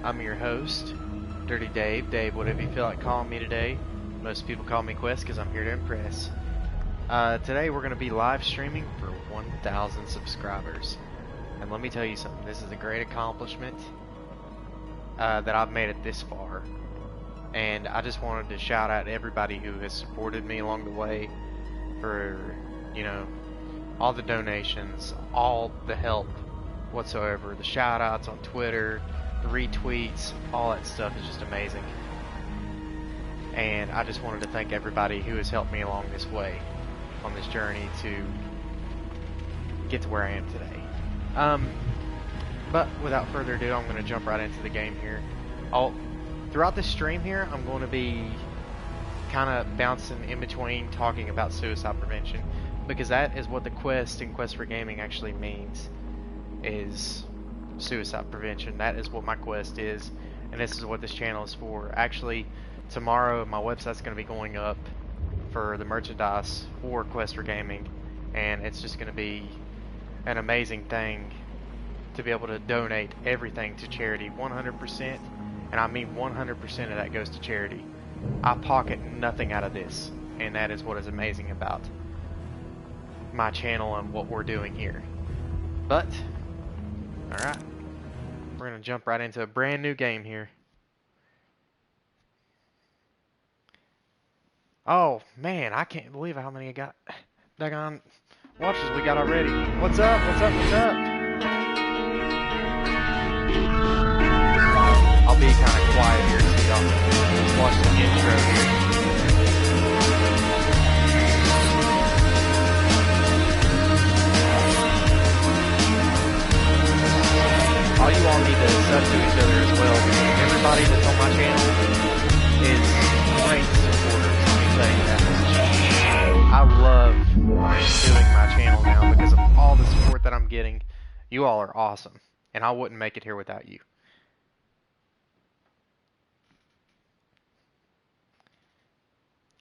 I'm your host, Dirty Dave. Dave, whatever you feel like calling me today. Most people call me Quest because I'm here to impress. Today we're going to be live streaming for 1,000 subscribers. And let me tell you something, this is a great accomplishment that I've made it this far. And I just wanted to shout out everybody who has supported me along the way for, you know, all the donations, all the help whatsoever, the shout outs on Twitter, the retweets, all that stuff is just amazing. And I just wanted to thank everybody who has helped me along this way on this journey to get to where I am today. But without further ado, I'm going to jump right into the game here. Throughout this stream here, I'm going to be kind of bouncing in between talking about suicide prevention, because that is what the quest in Quest for Gaming actually means, is suicide prevention. That is what my quest is, and this is what this channel is for. Actually, tomorrow my website's going to be going up for the merchandise for Quest for Gaming, and it's just going to be an amazing thing to be able to donate everything to charity, 100%, and I mean 100% of that goes to charity. I pocket nothing out of this, and that is what is amazing about my channel and what we're doing here. But, alright, we're going to jump right into a brand new game here. Oh, man, I can't believe how many I got. Daggone watches we got already. What's up? What's up? What's up? I'll be kind of quiet here so y'all watch the intro here. All you all need to sub to each other as well. Everybody that's on my channel is great supporters. Let me tell you that. I love doing my channel now because of all the support that I'm getting. You all are awesome, and I wouldn't make it here without you.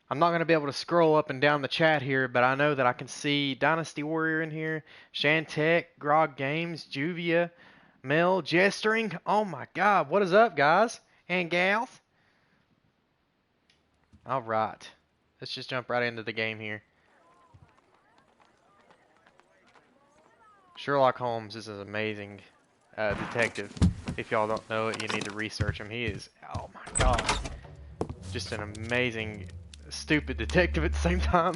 I'm not going to be able to scroll up and down the chat here, but I know that I can see Dynasty Warrior in here, Shantech, Grog Games, Juvia, Mel, Jestering. Oh my god, what is up, guys and gals? Alright, let's just jump right into the game here. Sherlock Holmes is an amazing detective. If y'all don't know it, you need to research him. He is, oh my god, just an amazing, stupid detective at the same time.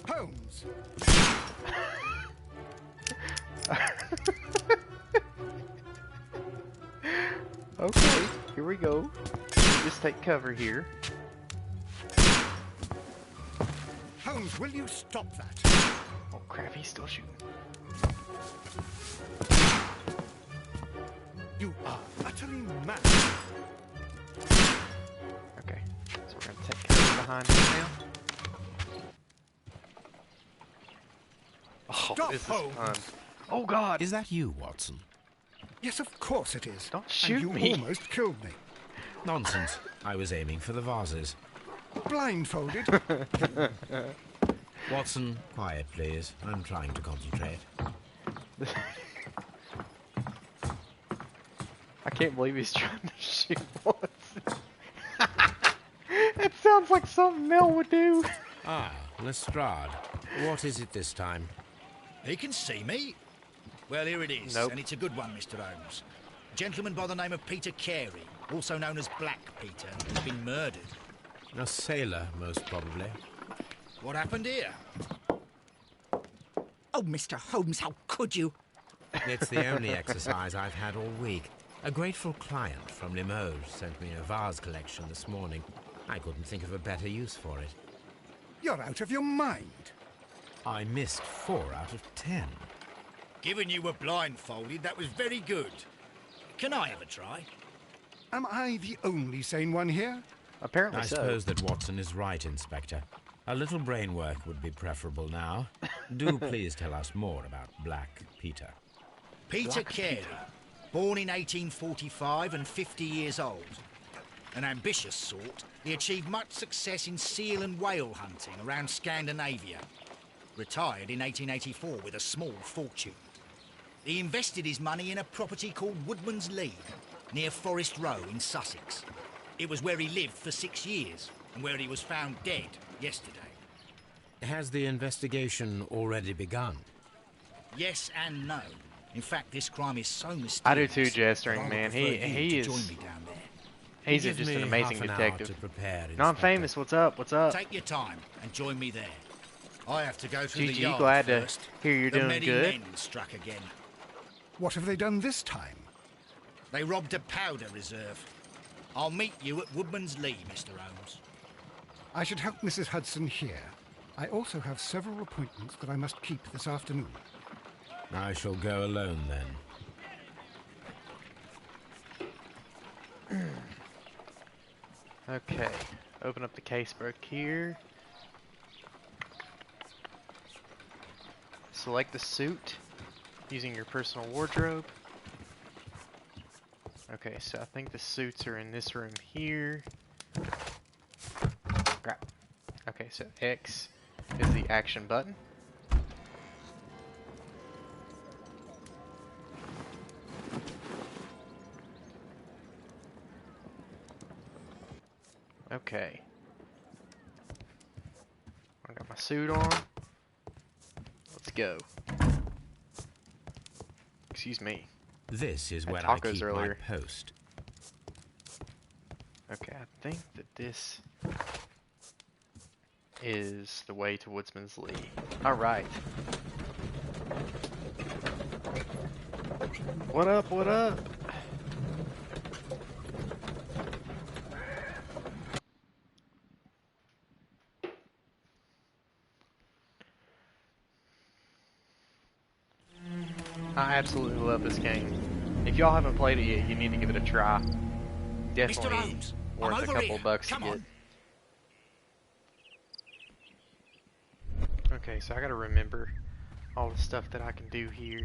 Holmes. Okay, here we go. Just take cover here. Holmes, will you stop that? Oh crap, he's still shooting. You are utterly mad. Okay, so we're gonna take cover behind him now. Oh, Stop, this is Holmes. fun. Oh god! Is that you, Watson? Yes, of course it is. Don't shoot and me. You almost killed me. Nonsense. I was aiming for the vases. Blindfolded. Watson, quiet, please. I'm trying to concentrate. I can't believe he's trying to shoot once. That sounds like something Mel would do. Ah, Lestrade. What is it this time? He can see me. Well, here it is, Nope. and it's a good one, Mr. Holmes. A gentleman by the name of Peter Carey, also known as Black Peter, has been murdered. A sailor, most probably. What happened here? Oh, Mr. Holmes, how could you? It's the only exercise I've had all week. A grateful client from Limoges sent me a vase collection this morning. I couldn't think of a better use for it. You're out of your mind. I missed 4 out of 10. Given you were blindfolded, that was very good. Can I have a try? Am I the only sane one here? Apparently I so. suppose that Watson is right, Inspector. A little brain work would be preferable now. Do please tell us more about Black Peter. Peter Carey, born in 1845 and 50 years old. An ambitious sort, he achieved much success in seal and whale hunting around Scandinavia. Retired in 1884 with a small fortune. He invested his money in a property called Woodman's Lead, near Forest Row in Sussex. It was where he lived for 6 years, and where he was found dead yesterday. Has the investigation already begun? Yes and no. In fact, this crime is so mysterious. I do too, that Jestering, I would man. prefer He you is. to join me down there. He's Give just me an amazing half an hour detective. to prepare, No, I'm Inspector. famous. What's up? What's up? Take your time and join me there. I have to go through the GG, yard glad to first. hear you're the doing many good. men struck again. What have they done this time? They robbed a powder reserve. I'll meet you at Woodman's Lee, Mr. Holmes. I should help Mrs. Hudson here. I also have several appointments that I must keep this afternoon. I shall go alone then. Okay. Open up the casebook here. Select the suit using your personal wardrobe. Okay, so I think the suits are in this room here. Crap. Okay, so X is the action button. Okay. I got my suit on. Let's go. Excuse me. This is Had where I tacos keep earlier. my post. Okay, I think that this is the way to Woodsman's Lee. Alright. What up, what up? I absolutely love this game. If y'all haven't played it yet, you need to give it a try. Definitely Mr. Holmes, I'm worth a over couple here. bucks Come to get. on. Okay, so I gotta remember all the stuff that I can do here.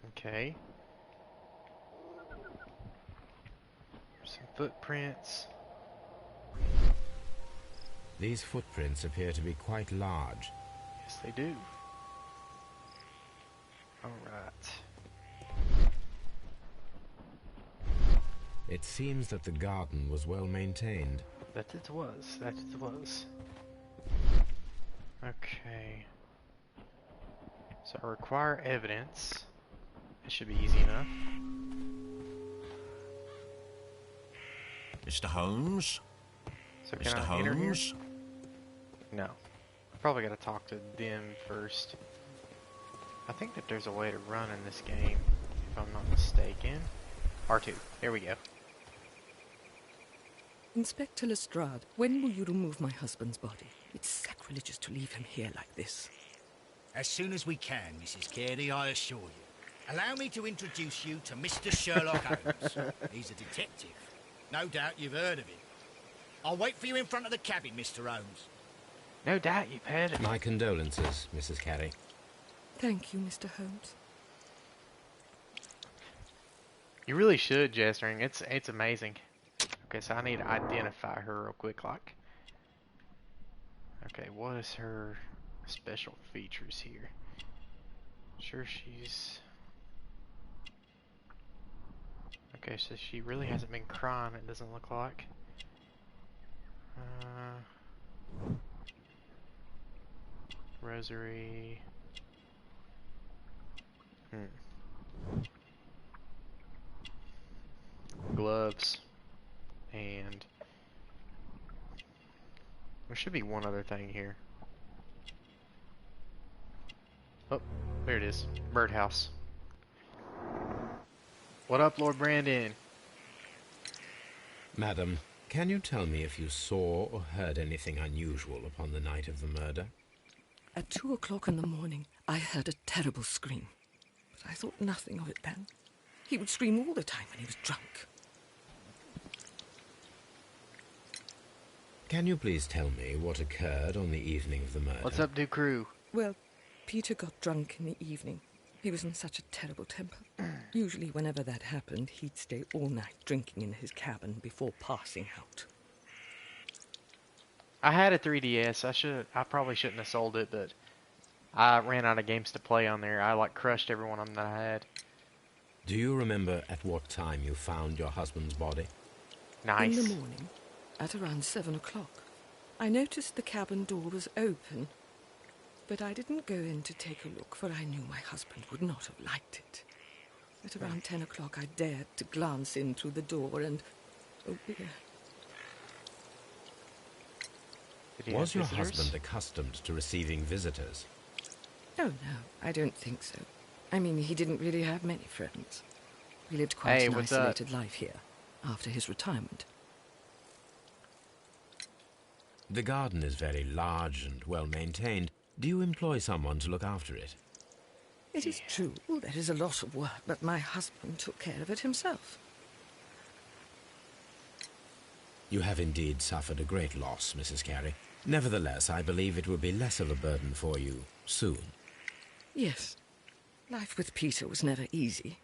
Okay. Some footprints. These footprints appear to be quite large. Yes, they do. Alright. It seems that the garden was well maintained. That it was. That it was. Okay. So I require evidence. It should be easy enough. Mr. Holmes? So can Mr. I enter here? Holmes? No. Probably gotta talk to them first. I think that there's a way to run in this game, if I'm not mistaken. R2. Here we go. Inspector Lestrade, when will you remove my husband's body? It's sacrilegious to leave him here like this. As soon as we can, Mrs. Carey, I assure you. Allow me to introduce you to Mr. Sherlock Holmes. He's a detective. No doubt you've heard of him. I'll wait for you in front of the cabin, Mr. Holmes. No doubt you've heard it. My condolences, Mrs. Carey. Thank you, Mr. Holmes. You really should, Jestering. It's amazing. Okay, so I need to identify her real quick, like. Okay, what is her special features here? Sure, she's... Okay, so she really hasn't been crying, it doesn't look like. Rosary... Gloves. And... there should be one other thing here. Oh, there it is. Birdhouse. What up, Lord Brandon? Madam, can you tell me if you saw or heard anything unusual upon the night of the murder? At 2 o'clock in the morning, I heard a terrible scream. But I thought nothing of it then. He would scream all the time when he was drunk. Can you please tell me what occurred on the evening of the murder? What's up, Duke Crew? Well, Peter got drunk in the evening. He was in such a terrible temper. Usually whenever that happened, he'd stay all night drinking in his cabin before passing out. I had a 3DS. I probably shouldn't have sold it, but I ran out of games to play on there. I like crushed every one of them that I had. Do you remember at what time you found your husband's body? Nice. In the morning, at around 7 o'clock. I noticed the cabin door was open, but I didn't go in to take a look, for I knew my husband would not have liked it. At around 10 o'clock, I dared to glance in through the door and... oh dear. Was your husband accustomed to receiving visitors? Oh, no, I don't think so. I mean, he didn't really have many friends. He lived quite an isolated life here, after his retirement. The garden is very large and well-maintained. Do you employ someone to look after it? It is true, there is a lot of work, but my husband took care of it himself. You have indeed suffered a great loss, Mrs. Carey. Nevertheless, I believe it will be less of a burden for you soon. Yes. Life with Peter was never easy,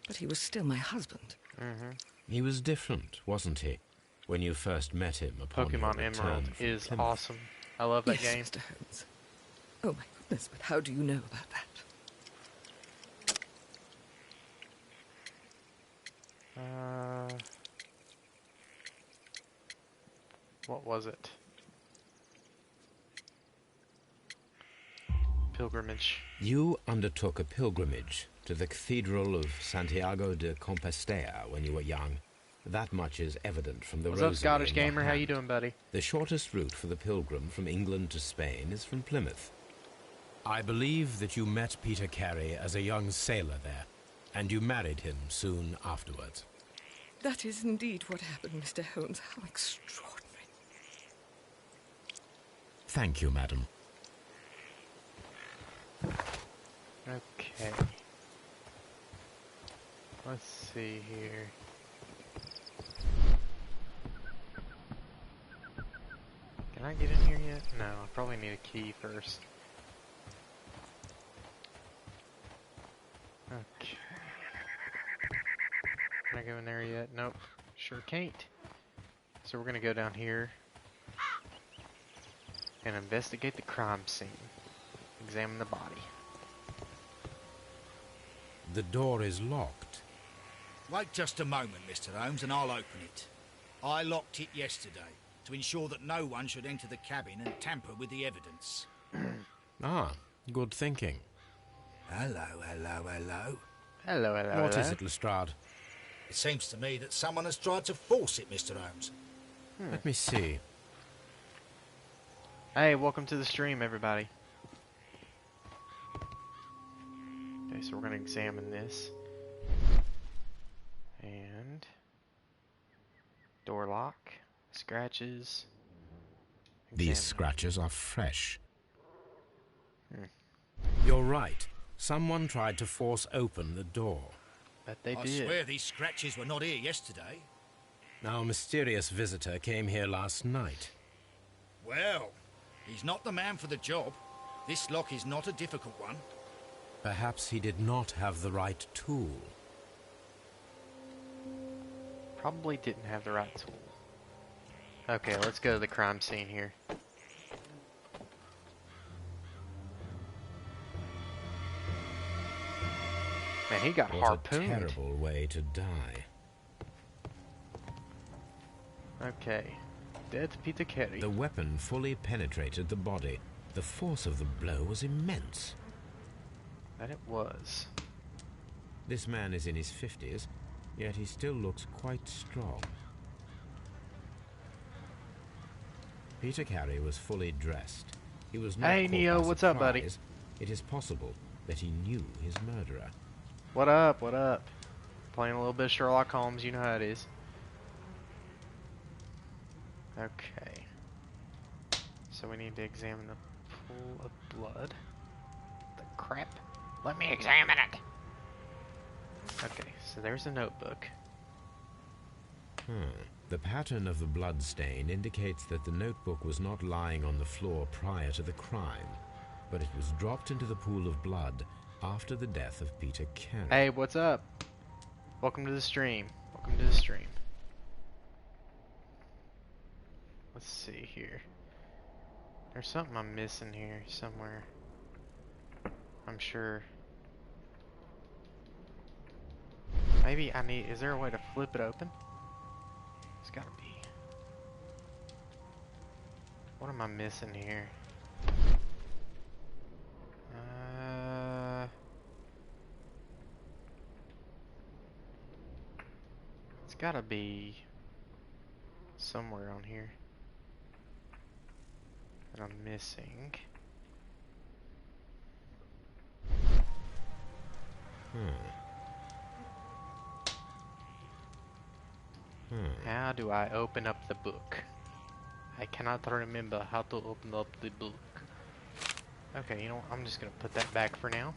but he was still my husband. Mm-hmm. He was different, wasn't he, when you first met him upon Pokemon your return Emerald from is Plymouth? awesome. I love that game. Mr. Holmes. Oh my goodness, but how do you know about that? What was it? Pilgrimage. You undertook a pilgrimage to the Cathedral of Santiago de Compostela when you were young. That much is evident from the What's rosary up, Scottish in your Gamer? How you hand. doing, buddy? The shortest route for the pilgrim from England to Spain is from Plymouth. I believe that you met Peter Carey as a young sailor there, and you married him soon afterwards. That is indeed what happened, Mr. Holmes. How extraordinary. Thank you, madam. Okay. Let's see here. Can I get in here yet? No, I probably need a key first. Okay. Can I go in there yet? Nope. Sure can't. So we're gonna go down here and investigate the crime scene. Examine the body. The door is locked. Wait just a moment, Mr. Holmes, and I'll open it. I locked it yesterday to ensure that no one should enter the cabin and tamper with the evidence. Ah, good thinking. Hello, hello, hello. Hello, hello, What hello. is it, Lestrade? It seems to me that someone has tried to force it, Mr. Holmes. Let me see. Hey, welcome to the stream, everybody. Okay, so we're going to examine this. And... door lock. Scratches. These Examine. scratches are fresh. Hmm. You're right. Someone tried to force open the door. Bet they I did. swear these scratches were not here yesterday. Our mysterious visitor came here last night. Well, he's not the man for the job. This lock is not a difficult one. Perhaps he did not have the right tool. Probably didn't have the right tool. Okay, let's go to the crime scene here. Man, he got What harpooned. a terrible way to die. Okay. Dead Peter Carey. The weapon fully penetrated the body. The force of the blow was immense. That it was. This man is in his 50s, yet he still looks quite strong. Peter Carey was fully dressed. He was not Hey, caught Neo, by what's up, buddy? surprise. It is possible that he knew his murderer. What up? What up? Playing a little bit of Sherlock Holmes, you know how it is. Okay. So we need to examine the pool of blood. The crap. Let me examine it! Okay, so there's a notebook. The pattern of the blood stain indicates that the notebook was not lying on the floor prior to the crime, but it was dropped into the pool of blood after the death of Peter Carey. Hey, what's up? Welcome to the stream. Welcome to the stream. Let's see here. There's something I'm missing here somewhere. I'm sure. Maybe I need, is there a way to flip it open? It's gotta be. What am I missing here? It's gotta be somewhere on here that I'm missing. How do I open up the book? I cannot remember how to open up the book. Okay, you know what? I'm just gonna put that back for now.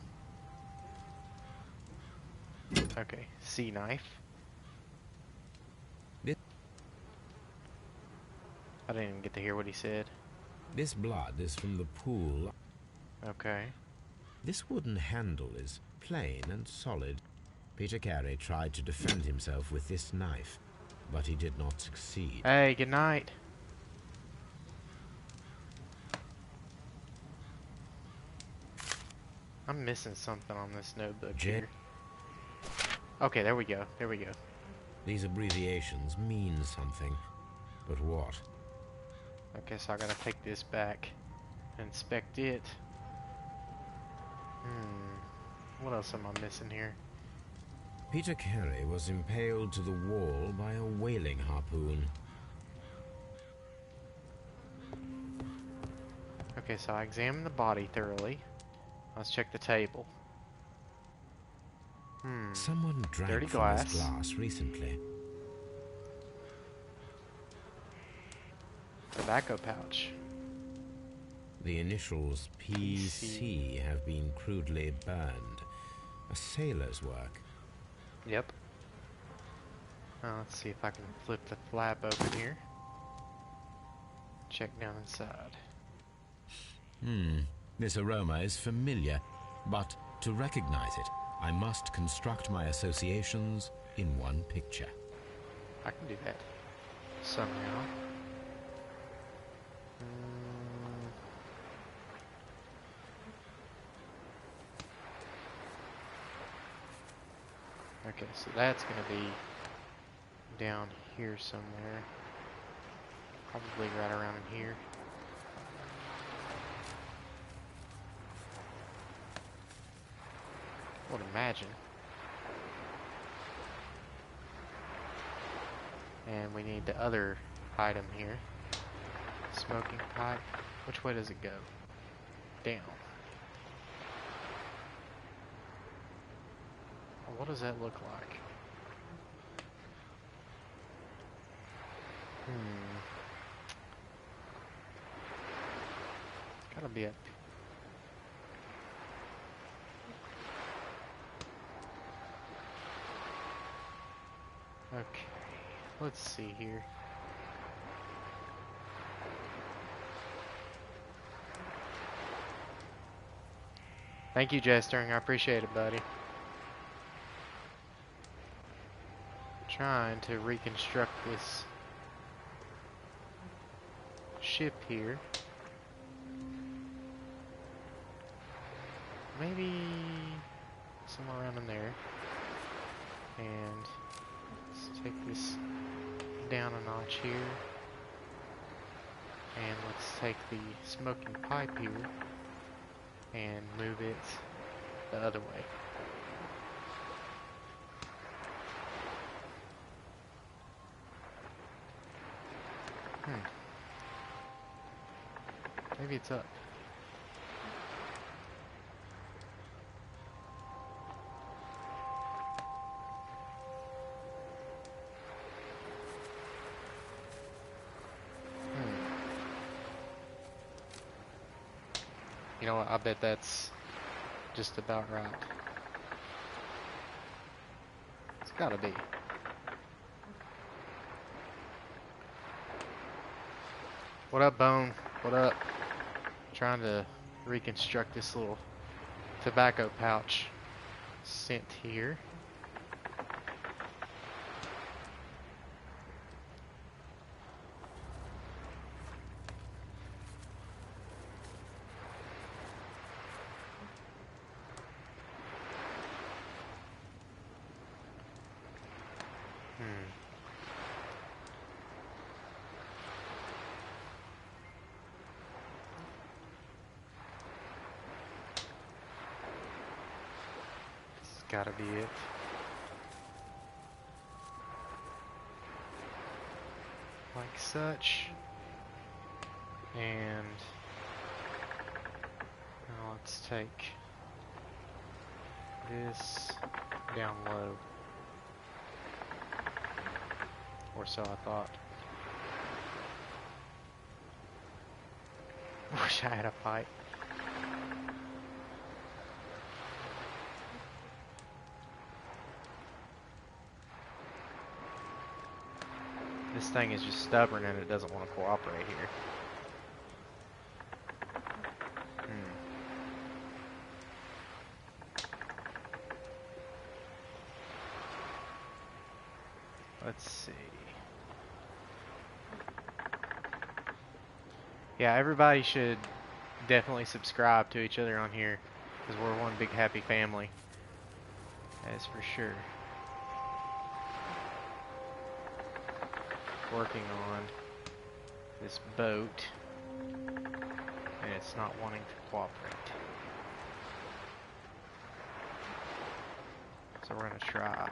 Okay, C knife. I didn't even get to hear what he said. This blood is from the pool. Okay. This wooden handle is plain and solid. Peter Carey tried to defend himself with this knife, but he did not succeed. Hey, good night. I'm missing something on this notebook here. Okay, there we go. There we go. These abbreviations mean something, but what? Okay, so I gotta take this back and inspect it. What else am I missing here? Peter Carey was impaled to the wall by a whaling harpoon. Okay, so I examined the body thoroughly. Let's check the table. Someone drank Dirty from glass. this glass recently. Tobacco pouch. The initials PC have been crudely burned. A sailor's work. Yep. Let's see if I can flip the flap open here. Check down inside. This aroma is familiar, but to recognize it, I must construct my associations in one picture. I can do that somehow. Okay, so that's gonna be down here somewhere. Probably right around in here. I would imagine. And we need the other item here. Smoking pipe. Which way does it go? Down. What does that look like? It's gotta be up. Okay, let's see here. Thank you, Jestering. I appreciate it, buddy. Trying to reconstruct this ship here. Maybe somewhere around in there. And let's take this down a notch here. And let's take the smoking pipe here and move it the other way. Maybe it's up. You know what? I bet that's just about right. It's gotta be. What up, Bone? What up? Trying to reconstruct this little tobacco pouch scent here. gotta be it. Like such. And now let's take this down low. Or so I thought. Wish I had a pipe. This thing is just stubborn and it doesn't want to cooperate here. Let's see. Yeah, everybody should definitely subscribe to each other on here, because we're one big happy family. That's for sure. Working on this boat, and it's not wanting to cooperate. So we're gonna try.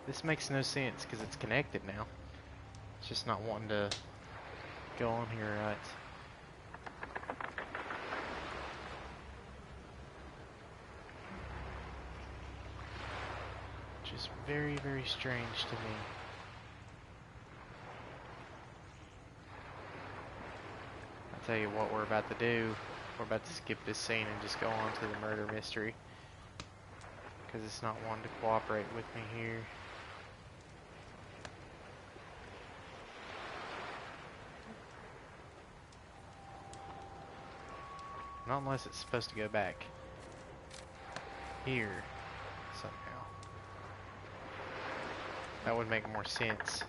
This makes no sense because it's connected now. It's just not wanting to go on here right. Just very, very strange to me. I'll tell you what we're about to do. We're about to skip this scene and just go on to the murder mystery. Because it's not wanting to cooperate with me here. Not unless it's supposed to go back here somehow. That would make more sense.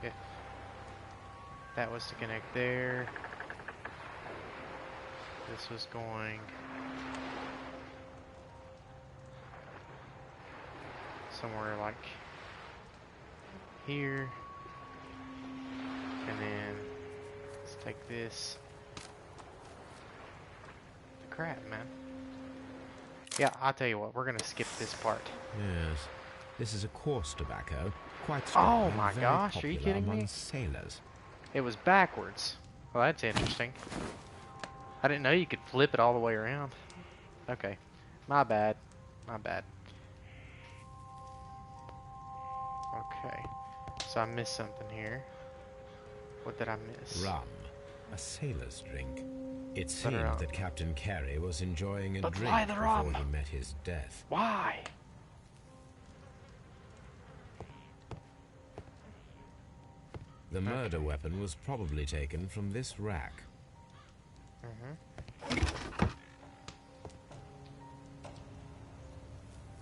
If that was to connect there, this was going somewhere like here, and then let's take this. The crap, man. Yeah, I'll tell you what, we're gonna skip this part. Yes, this is a coarse tobacco, quite strong. Oh my gosh, are you kidding me? Sailors. It was backwards. Well, that's interesting. I didn't know you could flip it all the way around. Okay, my bad. My bad. Okay. So I missed something here. What did I miss? Rum, a sailor's drink. It seemed that Captain Carey was enjoying a drink why the rum? before he met his death. Why? The murder weapon was probably taken from this rack.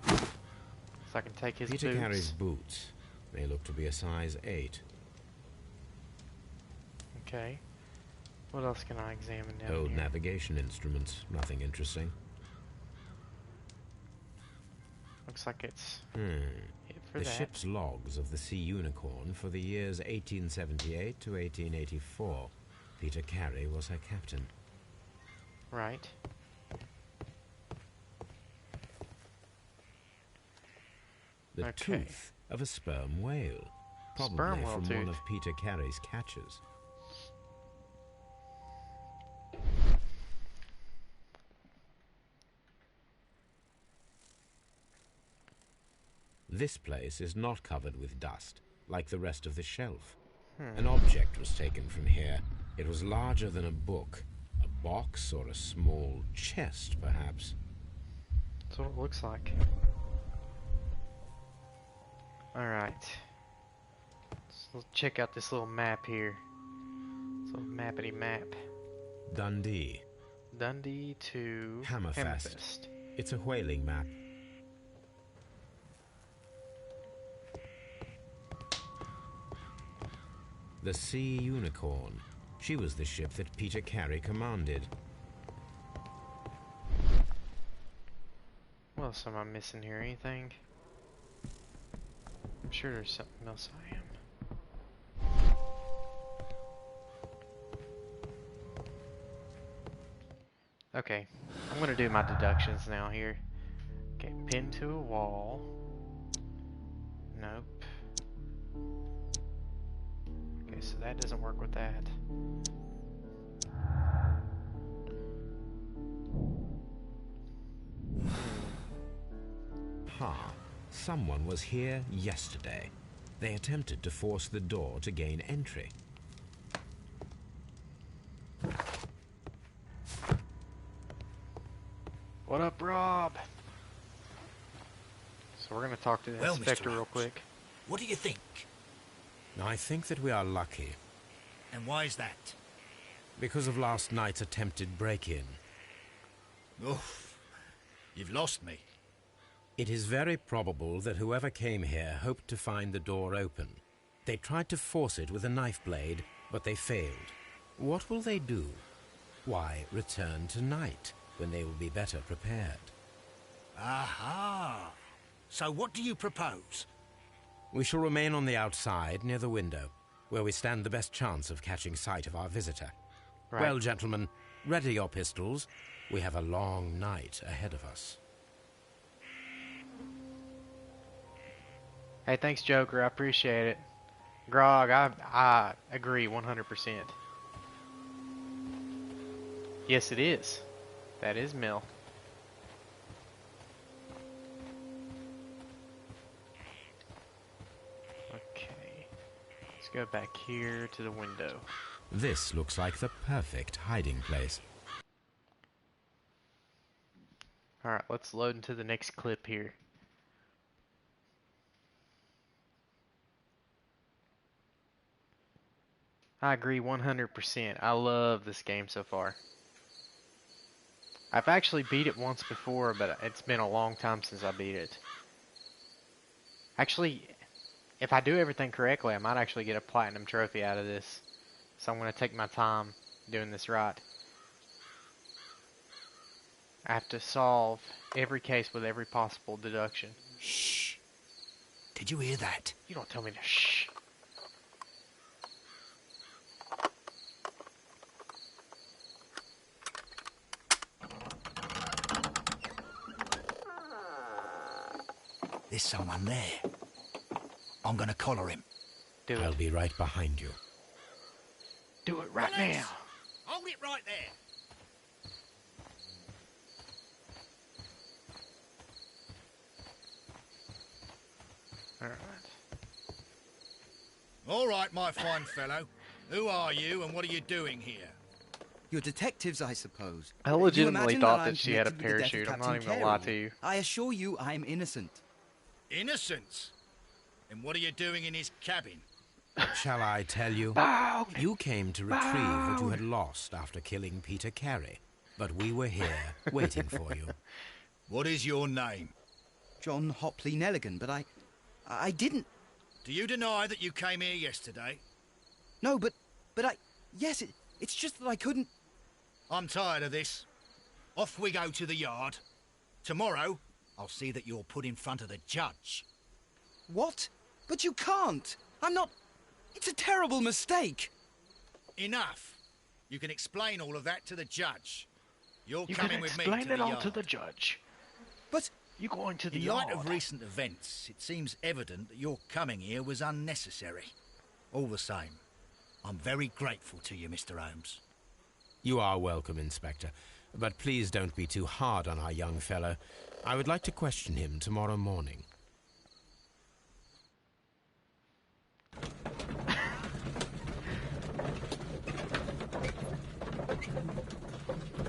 So I can take his Peter boots. Carey's boots. They look to be a size 8. Okay. What else can I examine down Old here? navigation instruments. Nothing interesting. Looks like it's Hmm. it for The that. ship's logs of the Sea Unicorn for the years 1878 to 1884. Peter Carey was her captain. Right. The Okay. tooth of a sperm whale. Probably Sperm whale from tooth. one of Peter Carey's catches. This place is not covered with dust, like the rest of the shelf. An object was taken from here. It was larger than a book. A box or a small chest, perhaps. That's what it looks like. Alright. Let's check out this little map here. This little mappity map. Dundee. Dundee to Hammerfest. It's a whaling map. The Sea Unicorn. She was the ship that Peter Carey commanded. Well, else am I missing here? Anything? I'm sure there's something else I am. Okay, I'm gonna do my deductions now here. Okay, pinned to a wall. Nope. Okay, so that doesn't work with that. Someone was here yesterday. They attempted to force the door to gain entry. What up, Rob? So we're gonna talk to the inspector real quick. What do you think? I think that we are lucky. And why is that? Because of last night's attempted break-in. Oof. You've lost me. It is very probable that whoever came here hoped to find the door open. They tried to force it with a knife blade, but they failed. What will they do? Why, return tonight, when they will be better prepared. Aha! So what do you propose? We shall remain on the outside, near the window, where we stand the best chance of catching sight of our visitor. Right. Well, gentlemen, ready your pistols. We have a long night ahead of us. Hey, thanks, Joker. I appreciate it. Grog, I agree 100%. Yes, it is. That is Mel. Okay. Let's go back here to the window. This looks like the perfect hiding place. Alright, let's load into the next clip here. I agree 100%. I love this game so far. I've actually beat it once before, but it's been a long time since I beat it. Actually, if I do everything correctly, I might actually get a platinum trophy out of this. So I'm going to take my time doing this right. I have to solve every case with every possible deduction. Shh. Did you hear that? You don't tell me to shh. There's someone there. I'm gonna collar him. Do it. I'll be right behind you. Do it right now. Hold it right there. Alright. All right, my fine fellow. Who are you and what are you doing here? You're detectives, I suppose. I You legitimately imagine thought I'm that she had a connected with the death of parachute. I'm not Captain even gonna lie Carey. to you. I assure you, I'm innocent. Innocence? And what are you doing in his cabin? Shall I tell you? Bow! You came to retrieve what you had lost after killing Peter Carey. But we were here, waiting for you. What is your name? John Hopley Nelligan, but I didn't. Do you deny that you came here yesterday? No, but yes, it's just that I couldn't. I'm tired of this. Off we go to the yard. Tomorrow, I'll see that you're put in front of the judge. What? But you can't. I'm not. It's a terrible mistake. Enough. You can explain all of that to the judge. You're You coming can with me explain to the it all yard. to the judge. But You going to the In yard? light of recent events, it seems evident that your coming here was unnecessary. All the same, I'm very grateful to you, Mr. Holmes. You are welcome, Inspector. But please don't be too hard on our young fellow. I would like to question him tomorrow morning.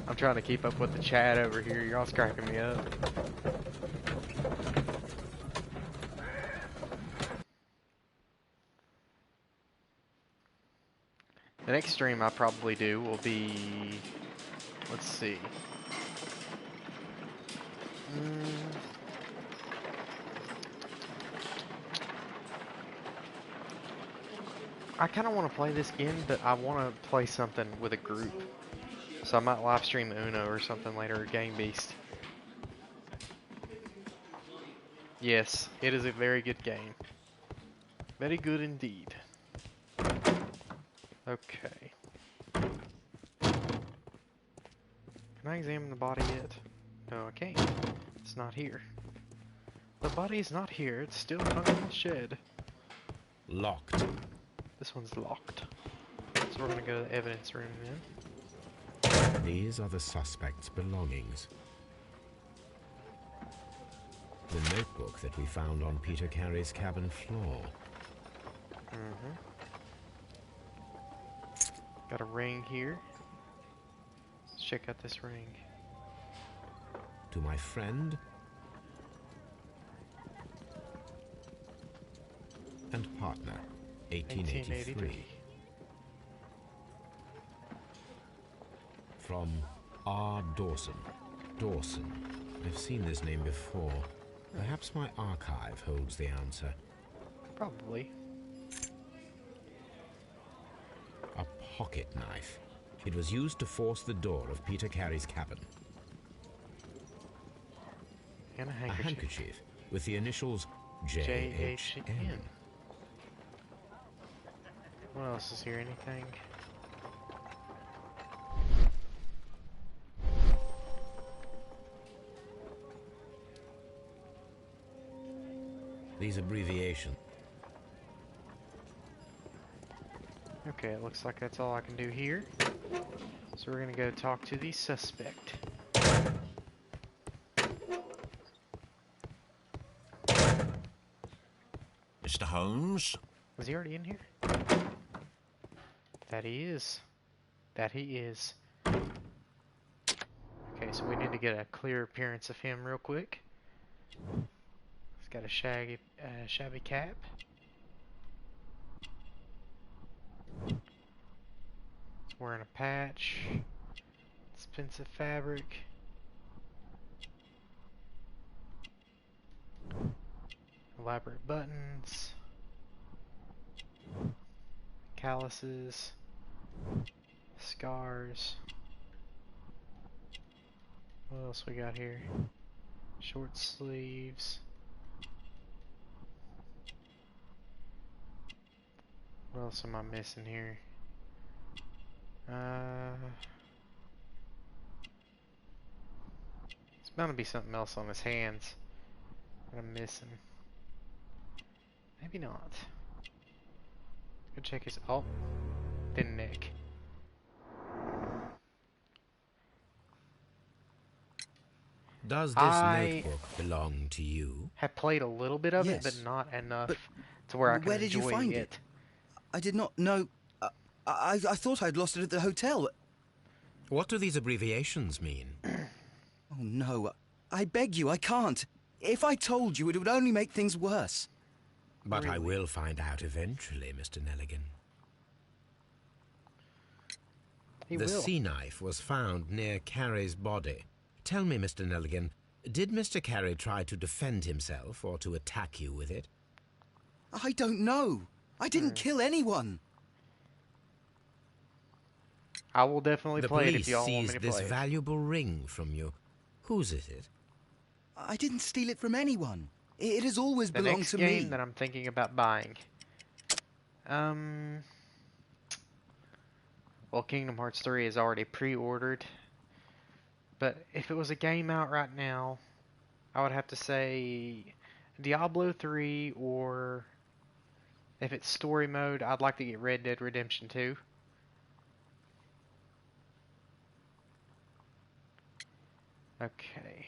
I'm trying to keep up with the chat over here. You're all cracking me up. The next stream I probably do will be... Let's see. I kind of want to play this again, but I want to play something with a group. So I might live stream Uno or something later, or Game Beast. Yes, it is a very good game. Very good indeed. Okay. Can I examine the body yet? No, I can't. It's not here. The body's not here. It's still hung in the shed. Locked. This one's locked. So we're gonna go to the evidence room then. These are the suspect's belongings. The notebook that we found on Peter Carey's cabin floor. Got a ring here. Let's check out this ring. To my friend and partner, 1883. From R. Dawson. Dawson. I've seen this name before. Perhaps my archive holds the answer. Probably. A pocket knife. It was used to force the door of Peter Carey's cabin. And a A handkerchief. handkerchief with the initials J.H.N. What else is here? Anything? These abbreviations. Okay, it looks like that's all I can do here. So we're gonna go talk to the suspect. Mr. Holmes? Was he already in here? That he is. That he is. Okay, so we need to get a clear appearance of him real quick. He's got a shabby cap. He's wearing a patch. Expensive fabric. Elaborate buttons. Calluses. Scars. What else we got here? Short sleeves. What else am I missing here? It's bound to be something else on his hands that I'm missing. Maybe not. Go check his. Oh, thin neck. Does this notebook belong to you? Have played a little bit of it, but Yes. not enough But to where I can where did you enjoy find it. it? I did not know. I thought I'd lost it at the hotel. What do these abbreviations mean? Oh, no. I beg you, I can't. If I told you, it would only make things worse. But I Really? will find out eventually, Mr. Nelligan. He The will. sea knife was found near Carey's body. Tell me, Mr. Nelligan, did Mr. Carey try to defend himself or to attack you with it? I don't know. I didn't kill anyone. I will definitely The play it police if y'all want me seized to this play it. valuable ring from you. Whose is it? I didn't steal it from anyone. It has always The belonged next to game me. that I'm thinking about buying. Well, Kingdom Hearts 3 is already pre-ordered. But if it was a game out right now, I would have to say Diablo 3, or if it's story mode, I'd like to get Red Dead Redemption 2. Okay.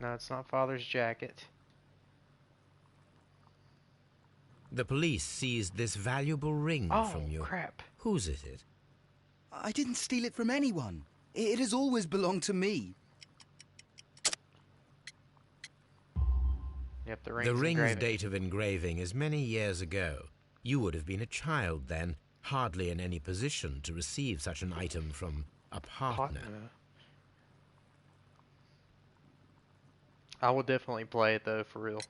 No, it's not Father's jacket. The police seized this valuable ring Oh, from you. crap. Whose is it? I didn't steal it from anyone. It has always belonged to me. Yep, the ring's The ring's engraving. date of engraving is many years ago. You would have been a child then, hardly in any position to receive such an item from a partner. I will definitely play it, though, for real.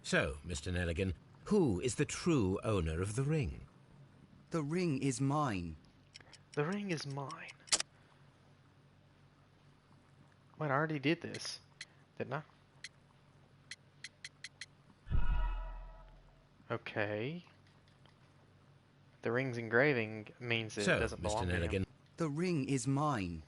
So, Mr. Nelligan, who is the true owner of the ring? The ring is mine. The ring is mine. Wait, I already did this, didn't I? Okay. The ring's engraving means that it So, doesn't Mr. belong to him. Nelligan, The ring is mine.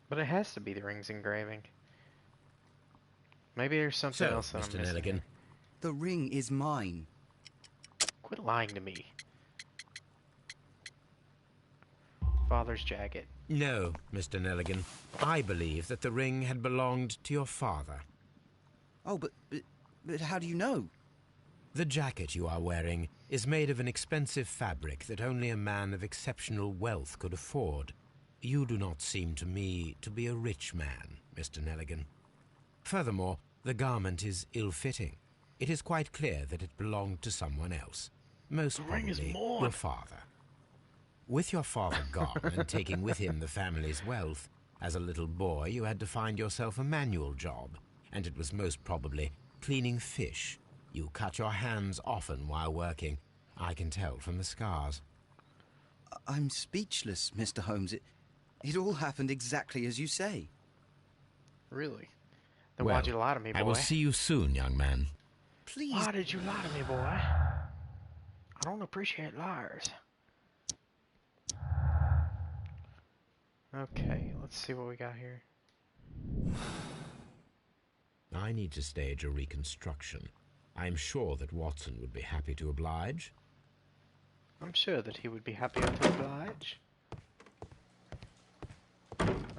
But it has to be the ring's engraving. Maybe there's something so, else that I'm Mr. missing Nelligan, here. The ring is mine. Quit lying to me. Father's jacket. no, Mr. Nelligan. I believe that the ring had belonged to your father. Oh, but how do you know? The jacket you are wearing is made of an expensive fabric that only a man of exceptional wealth could afford. You do not seem to me to be a rich man, Mr. Nelligan. Furthermore, the garment is ill-fitting. It is quite clear that it belonged to someone else, most probably your father. With your father gone and taking with him the family's wealth, as a little boy you had to find yourself a manual job, and it was most probably cleaning fish. You cut your hands often while working. I can tell from the scars. I'm speechless, Mr. Holmes. It all happened exactly as you say. Really? Then Well, why'd you lie to me, boy? I will see you soon, young man. Please. Why did you lie to me, boy? I don't appreciate liars. Okay, let's see what we got here. I need to stage a reconstruction. I am sure that Watson would be happy to oblige. I'm sure that he would be happy to oblige.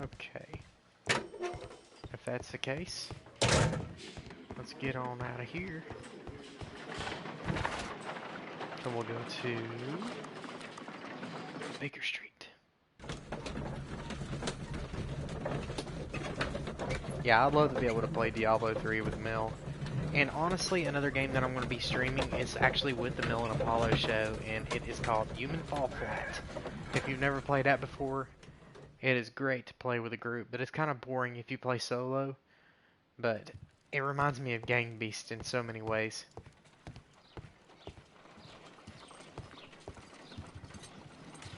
Okay. If that's the case, let's get on out of here. And we'll go to Baker Street. Yeah, I'd love to be able to play Diablo 3 with Mel. And honestly, another game that I'm going to be streaming is actually with the Mel and Apollo Show, and it is called Human Fall Flat. If you've never played that before, it is great to play with a group, but it's kind of boring if you play solo. But it reminds me of Gang Beast in so many ways.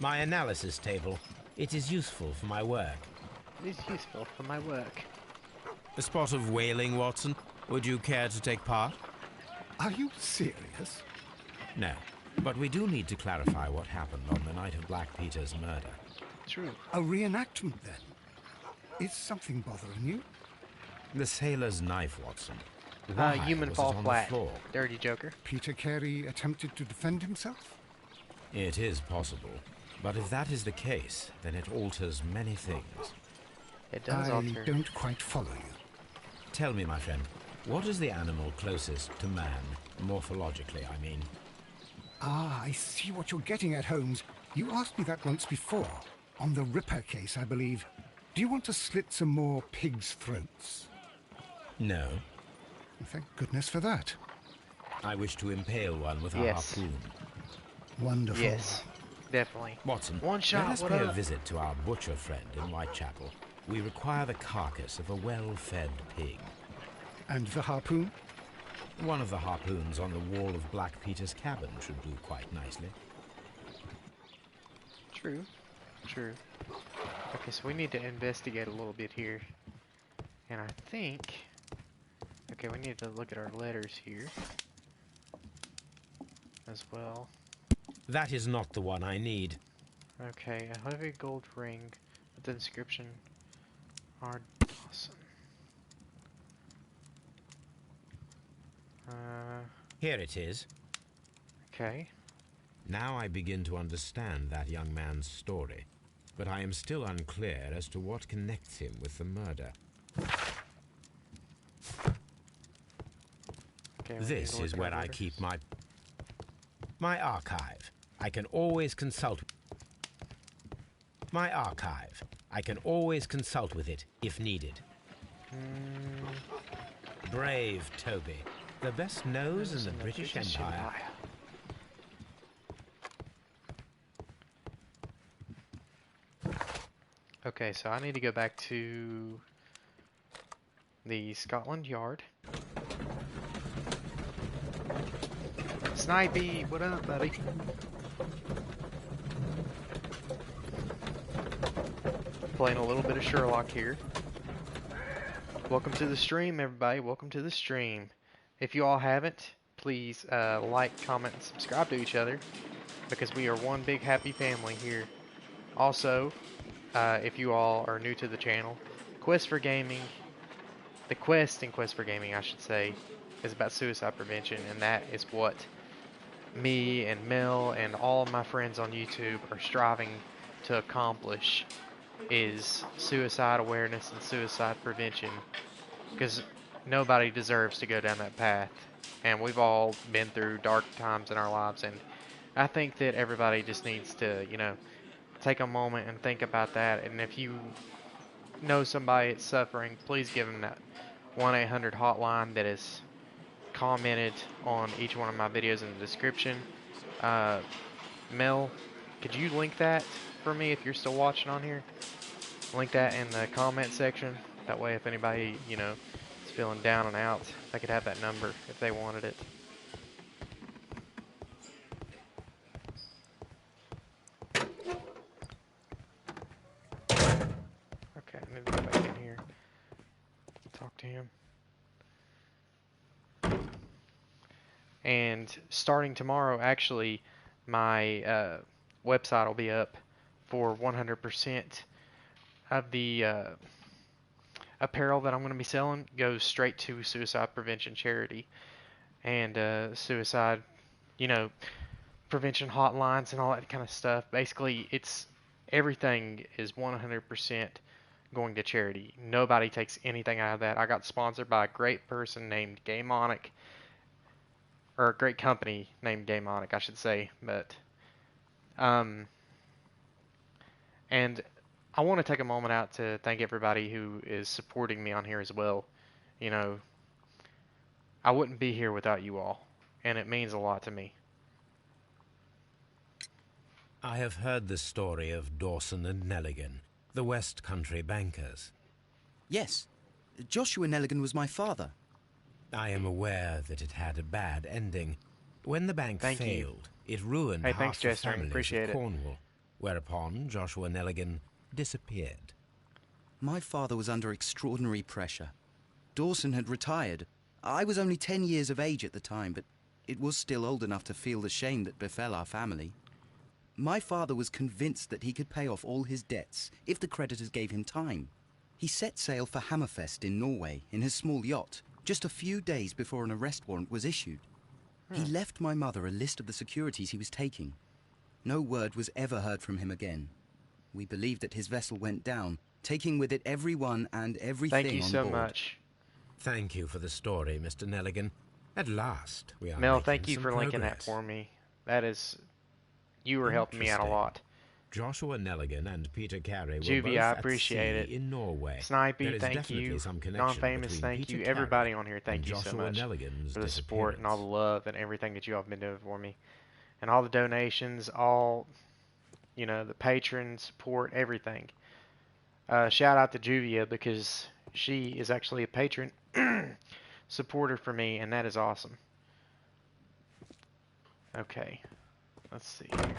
My analysis table. It is useful for my work. It is useful for my work. A spot of whaling, Watson. Would you care to take part? Are you serious? No. But we do need to clarify what happened on the night of Black Peter's murder. True. A reenactment, then? Is something bothering you? The sailor's knife, Watson. Why Human was Fall it on Flat. the floor? Dirty Joker. Peter Carey attempted to defend himself? It is possible. But if that is the case, then it alters many things. It does I alter. don't quite follow you. Tell me, my friend, what is the animal closest to man, morphologically, I mean? Ah, I see what you're getting at, Holmes. You asked me that once before. On the Ripper case, I believe. Do you want to slit some more pigs' throats? No. Thank goodness for that. I wish to impale one with a Yes. harpoon. Wonderful. Yes, definitely. Watson, One shot, let us what pay a up? visit to our butcher friend in Whitechapel. We require the carcass of a well-fed pig. And the harpoon? One of the harpoons on the wall of Black Peter's cabin should do quite nicely. True. True. Okay, so we need to investigate a little bit here. And I think... Okay, we need to look at our letters here. As well. That is not the one I need. Okay, a heavy gold ring with the inscription R. Dawson. Here it is. Okay. Now I begin to understand that young man's story, but I am still unclear as to what connects him with the murder. Okay, we need This to look is at where our I letters. keep my archive. I can always consult. My archive. I can always consult with it if needed. Brave Toby. The best nose in the British Empire. Okay, so I need to go back to the Scotland Yard. Snipey, what up, buddy? Playing a little bit of Sherlock here. Welcome to the stream, everybody. Welcome to the stream. If you all haven't, please like, comment, and subscribe to each other, because we are one big happy family here. Also, if you all are new to the channel, Quest for Gaming, the quest in Quest for Gaming, I should say, is about suicide prevention, and that is what me and Mel and all of my friends on YouTube are striving to accomplish, is suicide awareness and suicide prevention, because nobody deserves to go down that path, and we've all been through dark times in our lives, and I think that everybody just needs to, you know, take a moment and think about that. And if you know somebody that's suffering, please give them that 1-800 hotline that is commented on each one of my videos in the description. Mel, could you link that for me if you're still watching on here? Link that in the comment section. That way if anybody, you know, is feeling down and out, they could have that number if they wanted it. Okay, I need to go back in here. Talk to him. And starting tomorrow, actually, my website will be up for 100% of the apparel that I'm going to be selling goes straight to suicide prevention charity and suicide, you know, prevention hotlines and all that kind of stuff. Basically, it's everything is 100% going to charity. Nobody takes anything out of that. I got sponsored by a great person named Gamonic, or a great company named Gamonic, I should say. But and I want to take a moment out to thank everybody who is supporting me on here as well. You know, I wouldn't be here without you all, and it means a lot to me. I have heard the story of Dawson and Nelligan, the West Country bankers. Yes. Joshua Nelligan was my father. I am aware that it had a bad ending. When the bank failed, it ruined half the families of Cornwall, whereupon Joshua Nelligan disappeared. My father was under extraordinary pressure. Dawson had retired. I was only 10 years of age at the time, but it was still old enough to feel the shame that befell our family. My father was convinced that he could pay off all his debts if the creditors gave him time. He set sail for Hammerfest in Norway in his small yacht, just a few days before an arrest warrant was issued. He left my mother a list of the securities he was taking. No word was ever heard from him again. We believe that his vessel went down, taking with it everyone and everything on board. Thank you so much. Thank you for the story, Mr. Nelligan. At last, we are Mel, making thank you some for linking that progress. for me. That is, you were helping me out a lot. Joshua Nelligan and Peter Carey were Juvie, both I at appreciate sea it. in Norway. Snipey, There is thank definitely you. some connection Non-famous, between thank Peter you. Carey Everybody on here, thank and you so Joshua much Nelligan's for the support and all the disappearance. love and everything that you all have been doing for me. And all the donations, all, you know, the patron support, everything. Shout out to Juvia, because she is actually a patron supporter for me, and that is awesome. Okay, let's see here.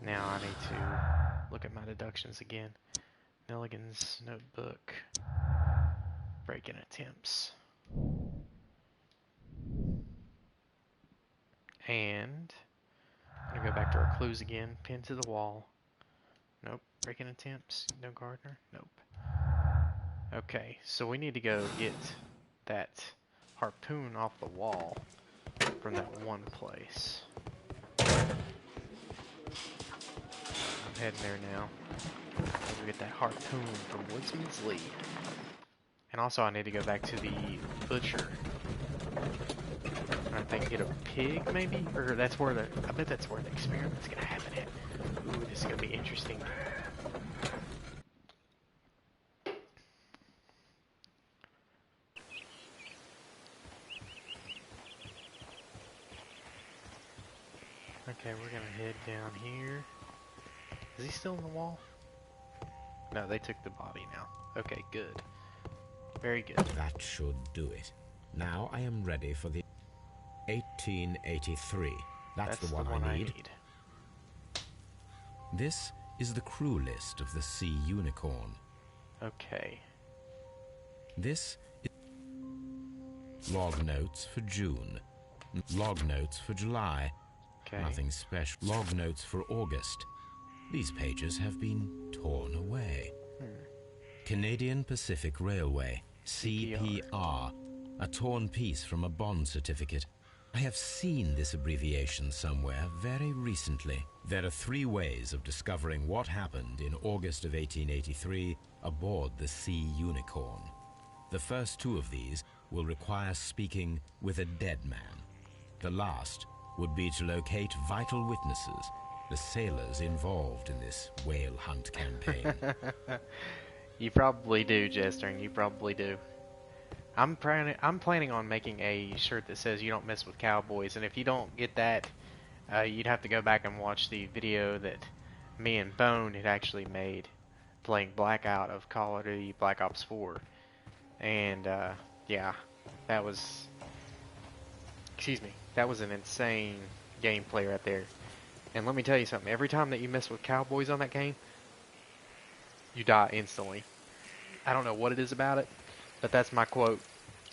Now I need to look at my deductions again. Nelligan's notebook. Break-in attempts. And I'm going to go back to our clues again. Pin to the wall. Nope. Break-in attempts. No Gardner. Nope. Okay, so we need to go get that harpoon off the wall from that one place. I'm heading there now. Go get that harpoon from Woodsman's Lee. And also I need to go back to the butcher. I think get a pig maybe? Or that's where the, I bet that's where the experiment's gonna happen at. Ooh, this is gonna be interesting. Okay, we're gonna head down here. Is he still in the wall? No, they took the body now. Okay, good. Very good. That should do it. Now I am ready for the 1883. That's the one I need. This is the crew list of the Sea Unicorn. Okay. This is log notes for June. Log notes for July. Okay. Nothing special. Log notes for August. These pages have been torn away. Canadian Pacific Railway, CPR. A torn piece from a bond certificate. I have seen this abbreviation somewhere very recently. There are 3 ways of discovering what happened in August of 1883 aboard the Sea Unicorn. The first 2 of these will require speaking with a dead man. The last would be to locate vital witnesses, the sailors involved in this whale hunt campaign. You probably do, Jester, and you probably do. I'm planning on making a shirt that says "You don't mess with cowboys," and if you don't get that, you'd have to go back and watch the video that me and Bone had actually made playing Blackout of Call of Duty Black Ops 4. And yeah, that was, excuse me, that was an insane gameplay right there. And let me tell you something, every time that you mess with cowboys on that game, you die instantly. I don't know what it is about it, but that's my quote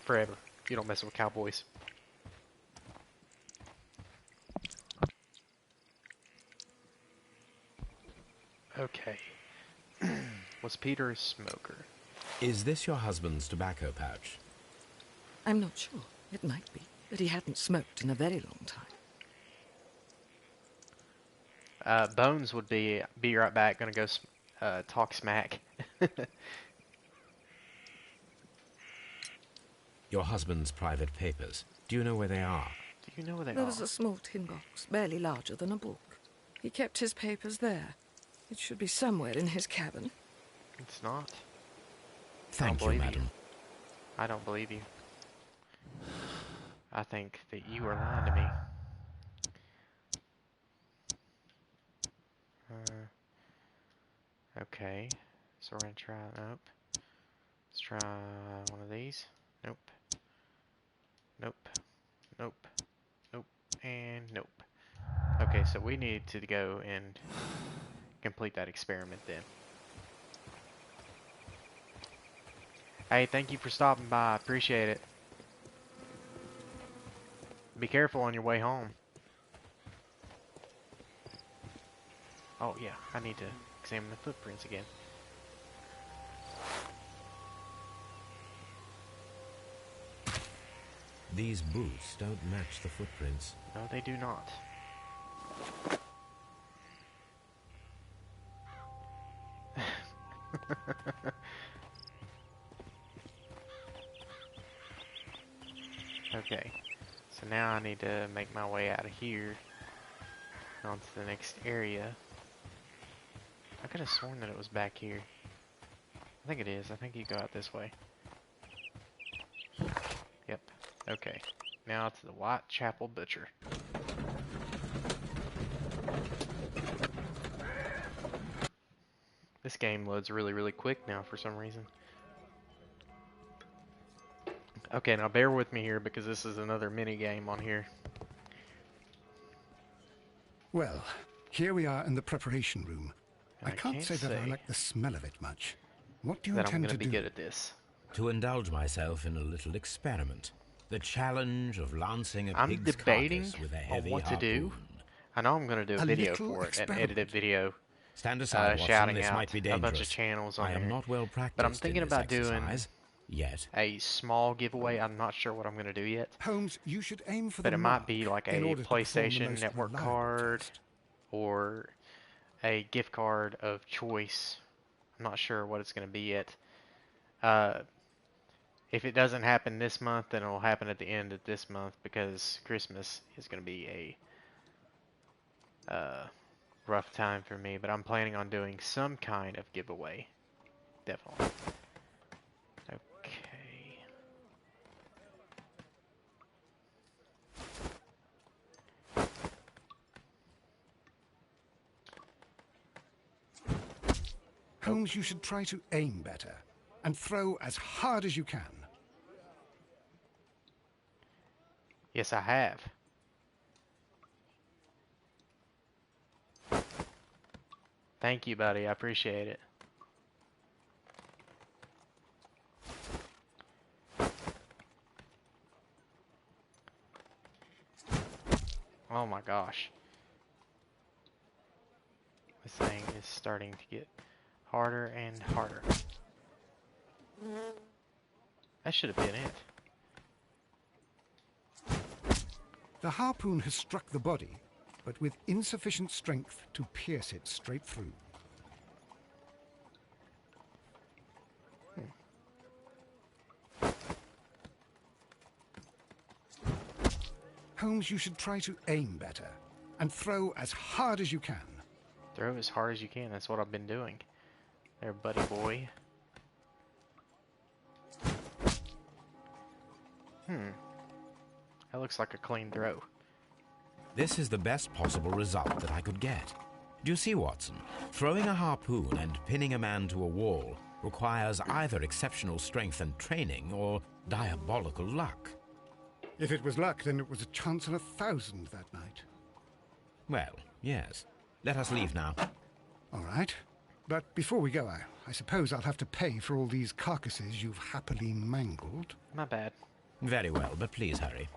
forever. You don't mess with cowboys. Okay. Was Peter a smoker? Is this your husband's tobacco pouch? I'm not sure. It might be, but he hadn't smoked in a very long time. Bones would be right back. Gonna go talk smack. Your husband's private papers. Do you know where they are? Do you know where they There are? was a small tin box, barely larger than a book. He kept his papers there. It should be somewhere in his cabin. It's not. Thank you, madam. I don't believe you. I think that you are lying to me. Okay. So we're gonna try. Nope. Let's try one of these. Nope. Nope. Nope. Nope. And nope. Okay, so we need to go and complete that experiment then. Hey, thank you for stopping by. I appreciate it. Be careful on your way home. Oh yeah, I need to examine the footprints again. These boots don't match the footprints. No, they do not. Okay, so now I need to make my way out of here onto the next area. I could have sworn that it was back here. I think it is. I think you go out this way. Yep. Okay. Now to the Whitechapel Butcher. This game loads really, really quick now for some reason. Okay, now bear with me here because this is another mini game on here. Well, here we are in the preparation room. I can't can't say that I say like the smell of it much. What do you That I'm intend going to to be do? good at this. To indulge myself in a little experiment. The challenge of lancing a I'm pig's debating carcass with a on heavy what to do. harpoon. I know I'm going to do a A video little for it, an experiment. edited video, Stand aside, Watson. shouting This out might be a dangerous. bunch of channels on I am there. not well practiced But I'm thinking in this about doing exercise yet. a small giveaway. I'm not sure what I'm going to do yet. Holmes, you should aim for But the it might be mark like in a order to perform the PlayStation most Network reliable card test. or a gift card of choice. I'm not sure what it's going to be yet. If it doesn't happen this month, then it will happen at the end of this month because Christmas is going to be a rough time for me. But I'm planning on doing some kind of giveaway. Definitely. Okay. Holmes, you should try to aim better and throw as hard as you can. Yes, I have. Thank you, buddy. I appreciate it. Oh my gosh. This thing is starting to get harder and harder. That should have been it. The harpoon has struck the body, but with insufficient strength to pierce it straight through. Holmes, you should try to aim better and throw as hard as you can. Throw as hard as you can. That's what I've been doing. There, buddy boy. That looks like a clean throw. This is the best possible result that I could get. Do you see, Watson? Throwing a harpoon and pinning a man to a wall requires either exceptional strength and training or diabolical luck. If it was luck, then it was a chance in 1,000 that night. Well, yes. Let us leave now. All right. But before we go, I suppose I'll have to pay for all these carcasses you've happily mangled. My bad. Very well, but please hurry.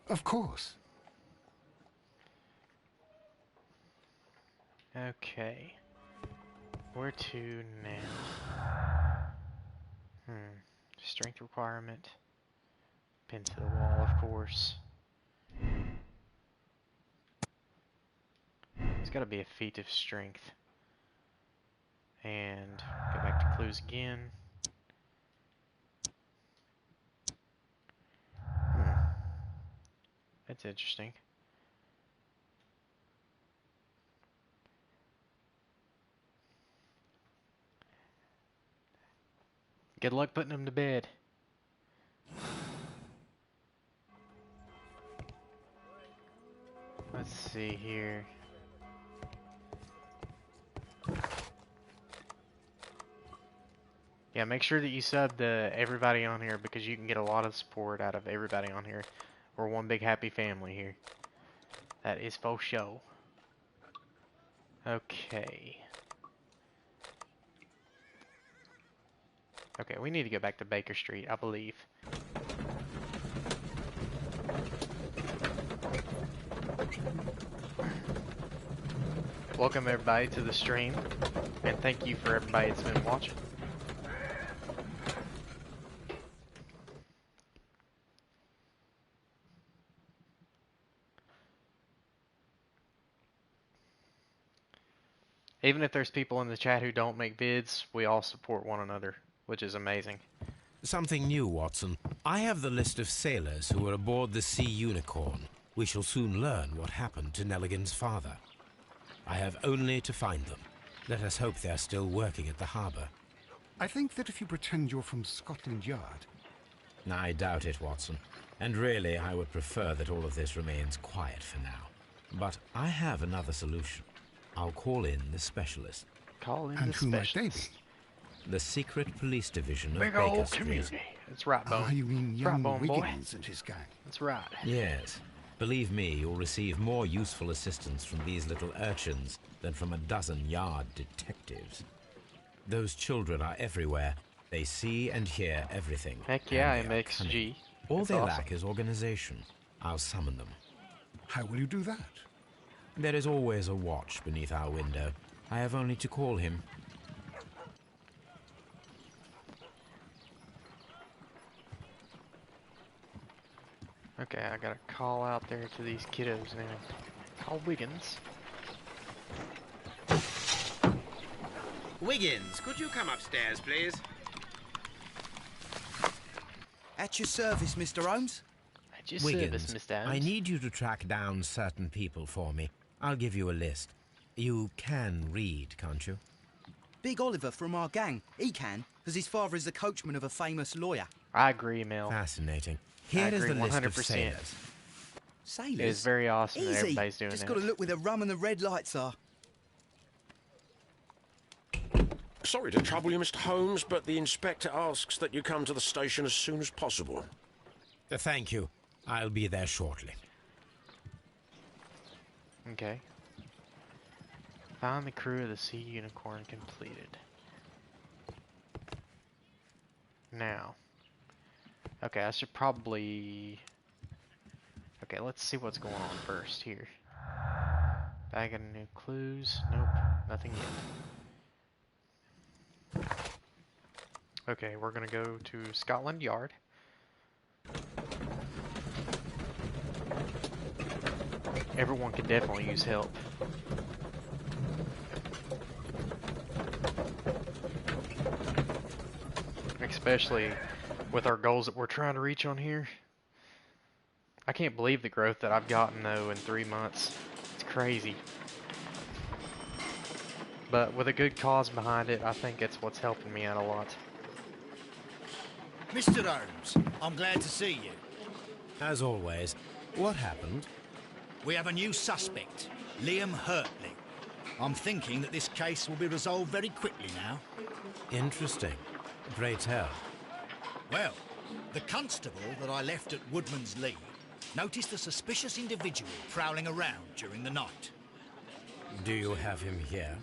Of course. Okay. Where to now? Strength requirement. Pin to the wall, of course. It's got to be a feat of strength. And go back to clues again. That's interesting. Good luck putting him to bed. Let's see here. Yeah, make sure that you sub to everybody on here because you can get a lot of support out of everybody on here. We're one big happy family here. That is for show. Okay. Okay, we need to go back to Baker Street, I believe. Welcome everybody to the stream, and thank you for everybody that's been watching. Even if there's people in the chat who don't make vids, we all support one another, which is amazing. Something new, Watson. I have the list of sailors who were aboard the Sea Unicorn. We shall soon learn what happened to Nelligan's father. I have only to find them. Let us hope they're still working at the harbour. I think that if you pretend you're from Scotland Yard... I doubt it, Watson. And really, I would prefer that all of this remains quiet for now. But I have another solution. I'll call in the specialist. Call in And the who might they specialist. be? The secret police division of Big Baker old Street. community. That's right, Bone. Ah, you mean That's right, young Bone boy. Wiggins and his gang. That's right. Yes. Believe me, you'll receive more useful assistance from these little urchins than from a dozen yard detectives. Those children are everywhere. They see and hear everything. Heck yeah, and they are MXG. cunning. All That's they awesome. lack is organization. I'll summon them. How will you do that? There is always a watch beneath our window. I have only to call him. Okay, I gotta call out there to these kiddos now. Call Wiggins. Wiggins, could you come upstairs, please? At your service, Mr. Holmes. At your Wiggins, service, Mr. Holmes. I need you to track down certain people for me. I'll give you a list. You can read, can't you? Big Oliver from our gang. He can, because his father is the coachman of a famous lawyer. I agree, Mel. Fascinating. Here is agree the list of 100%. sailors. Sailors? It is very awesome that Easy. everybody's doing Just that. got to look where the rum and the red lights are. Sorry to trouble you, Mr. Holmes, but the inspector asks that you come to the station as soon as possible. Thank you. I'll be there shortly. Okay. Find the crew of the Sea Unicorn completed. Now. Okay, I should probably... Okay, let's see what's going on first here. Bag of new clues. Nope, nothing yet. Okay, we're gonna go to Scotland Yard. Everyone can definitely use help. Especially with our goals that we're trying to reach on here. I can't believe the growth that I've gotten though in 3 months. It's crazy. But with a good cause behind it, I think it's what's helping me out a lot. Mr. Holmes, I'm glad to see you. As always, what happened? We have a new suspect, Liam Hurtley. I'm thinking that this case will be resolved very quickly now. Interesting. Pray tell. Well, the constable that I left at Woodman's Lee noticed a suspicious individual prowling around during the night. Do you have him here?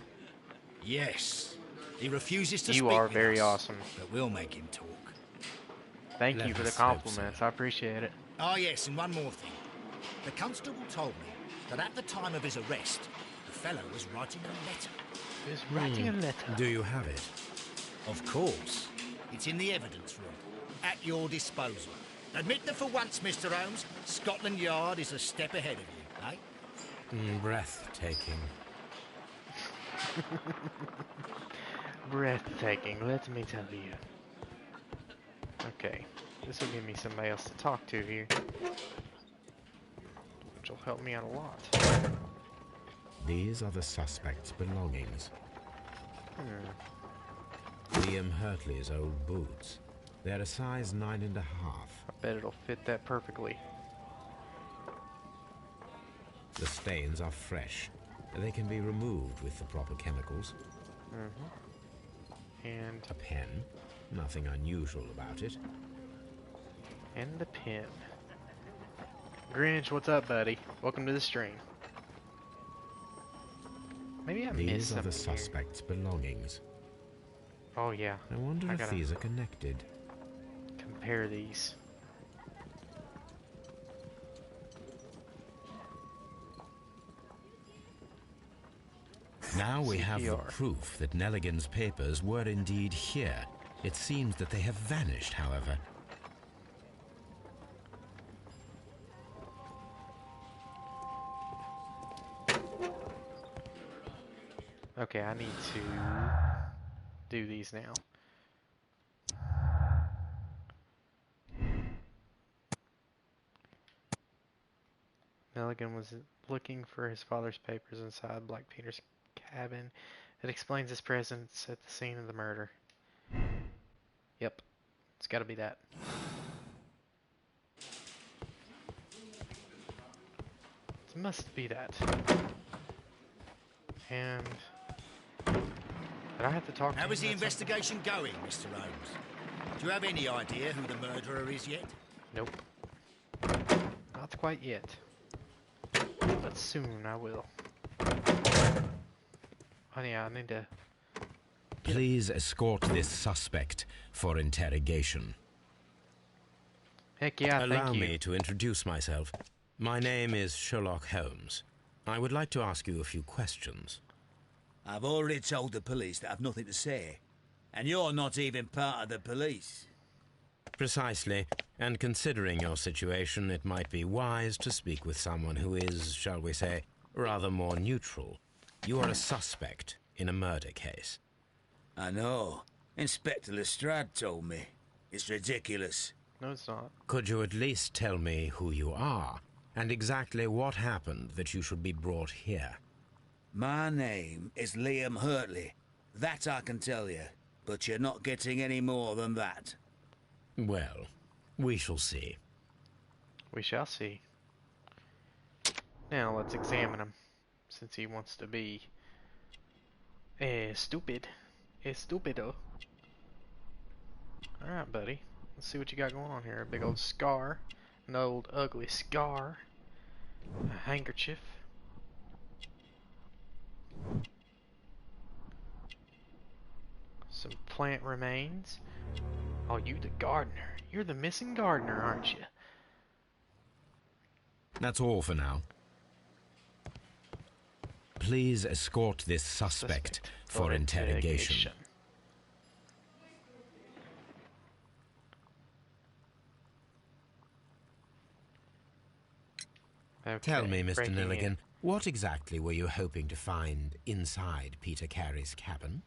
Yes. He refuses to You speak are with very us, awesome. but we'll make him talk. Thank Let you for the us hope compliments. so. I appreciate it. Ah, yes, and one more thing. The constable told me that at the time of his arrest, the fellow was writing a letter. Just writing a letter. Do you have it? Of course. It's in the evidence room, at your disposal. Admit that for once, Mr. Holmes, Scotland Yard is a step ahead of you, eh? Breathtaking. Breathtaking, let me tell you. Okay, this will give me somebody else to talk to here. Which will help me out a lot. These are the suspect's belongings. Liam Hurtley's old boots. They're a size 9.5. I bet it'll fit that perfectly. The stains are fresh. They can be removed with the proper chemicals. And A pen. Nothing unusual about it. the pin. Grinch, what's up, buddy? Welcome to the stream. Maybe I missed These are the something here. suspect's belongings. Oh yeah. I wonder I if gotta these are connected. compare these. Now we have the CPR. proof that Nelligan's papers were indeed here. It seems that they have vanished, however. Okay, I need to do these now. Nelligan was looking for his father's papers inside Black Peter's cabin. It explains his presence at the scene of the murder. Yep, it's gotta be that. It must be that. And... Did I have to talk to him? How is the at some point? investigation going, Mr. Holmes? Do you have any idea who the murderer is yet? Nope. Not quite yet. But soon I will. Oh yeah, I need to... Please escort this suspect for interrogation. Heck yeah, Allow thank you. me to introduce myself. My name is Sherlock Holmes. I would like to ask you a few questions. I've already told the police that I've nothing to say. And you're not even part of the police. Precisely, and considering your situation, it might be wise to speak with someone who is, shall we say, rather more neutral. You are a suspect in a murder case. I know. Inspector Lestrade told me. It's ridiculous. No, it's not. Could you at least tell me who you are, and exactly what happened that you should be brought here? My name is Liam Hurtley. That I can tell you. But you're not getting any more than that. Well, we shall see. We shall see. Now let's examine him, since he wants to be stupid. Stupido. Alright, buddy. Let's see what you got going on here. A big old scar. An old ugly scar. A handkerchief. Some plant remains. Oh, you the gardener. You're the missing gardener, aren't you? That's all for now. Please escort this suspect for interrogation. Okay, Tell me, Mr. breaking Nilligan, in. what exactly were you hoping to find inside Peter Carey's cabin?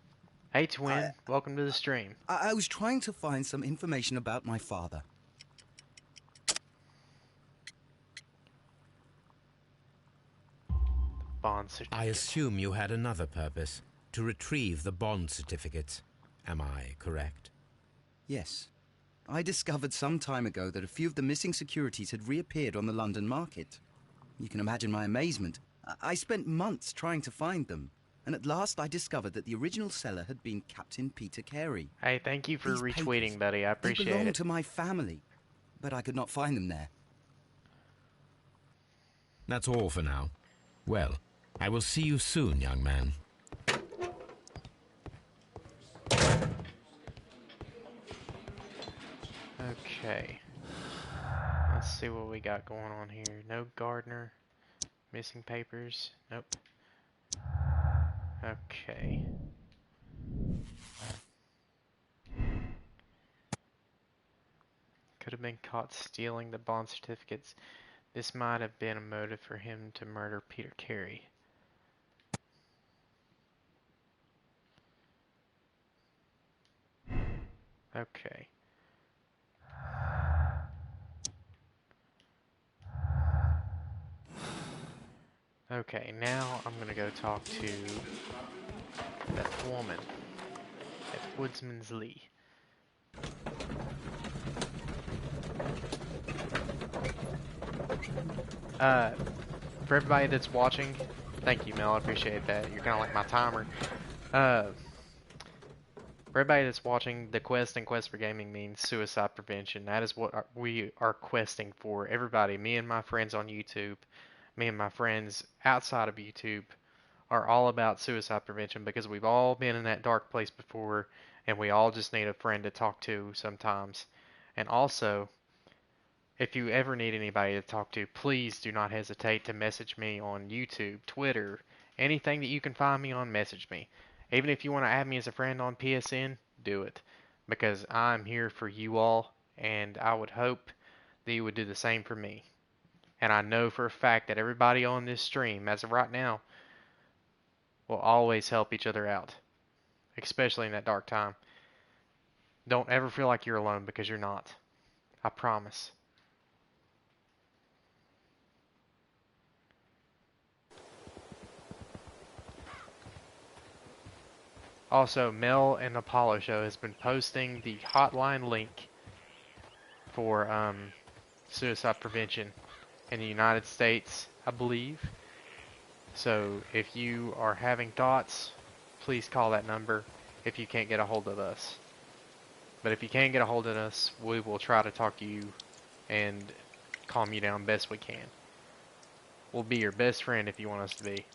Hey, twin. Welcome to the stream. I was trying to find some information about my father. Bond certificate. I assume you had another purpose, to retrieve the bond certificates. Am I correct? Yes. I discovered some time ago that a few of the missing securities had reappeared on the London market. You can imagine my amazement. I spent months trying to find them, and at last I discovered that the original seller had been Captain Peter Carey. Hey, thank you for These retweeting, papers, buddy. I They appreciate belong it. to my family, but I could not find them there. That's all for now. Well, I will see you soon, young man. Okay. Let's see what we got going on here. No gardener. Missing papers. Nope. Okay. Could have been caught stealing the bond certificates. This might have been a motive for him to murder Peter Carey. Okay. Okay, now I'm gonna go talk to that woman at Woodsman's Lee. For everybody that's watching, thank you, Mel, I appreciate that. You're kind of like my timer. For everybody that's watching, the quest and Quest for Gaming means suicide prevention. That is what we are questing for. Everybody, me and my friends on YouTube, me and my friends outside of YouTube are all about suicide prevention because we've all been in that dark place before and we all just need a friend to talk to sometimes. And also, if you ever need anybody to talk to, please do not hesitate to message me on YouTube, Twitter, anything that you can find me on, message me. Even if you want to add me as a friend on PSN, do it. Because I'm here for you all, and I would hope that you would do the same for me. And I know for a fact that everybody on this stream, as of right now, will always help each other out. Especially in that dark time. Don't ever feel like you're alone, because you're not. I promise. Also, Mel and Apollo Show has been posting the hotline link for suicide prevention in the United States, I believe. So if you are having thoughts, please call that number if you can't get a hold of us. But if you can get a hold of us, we will try to talk to you and calm you down best we can. We'll be your best friend if you want us to be.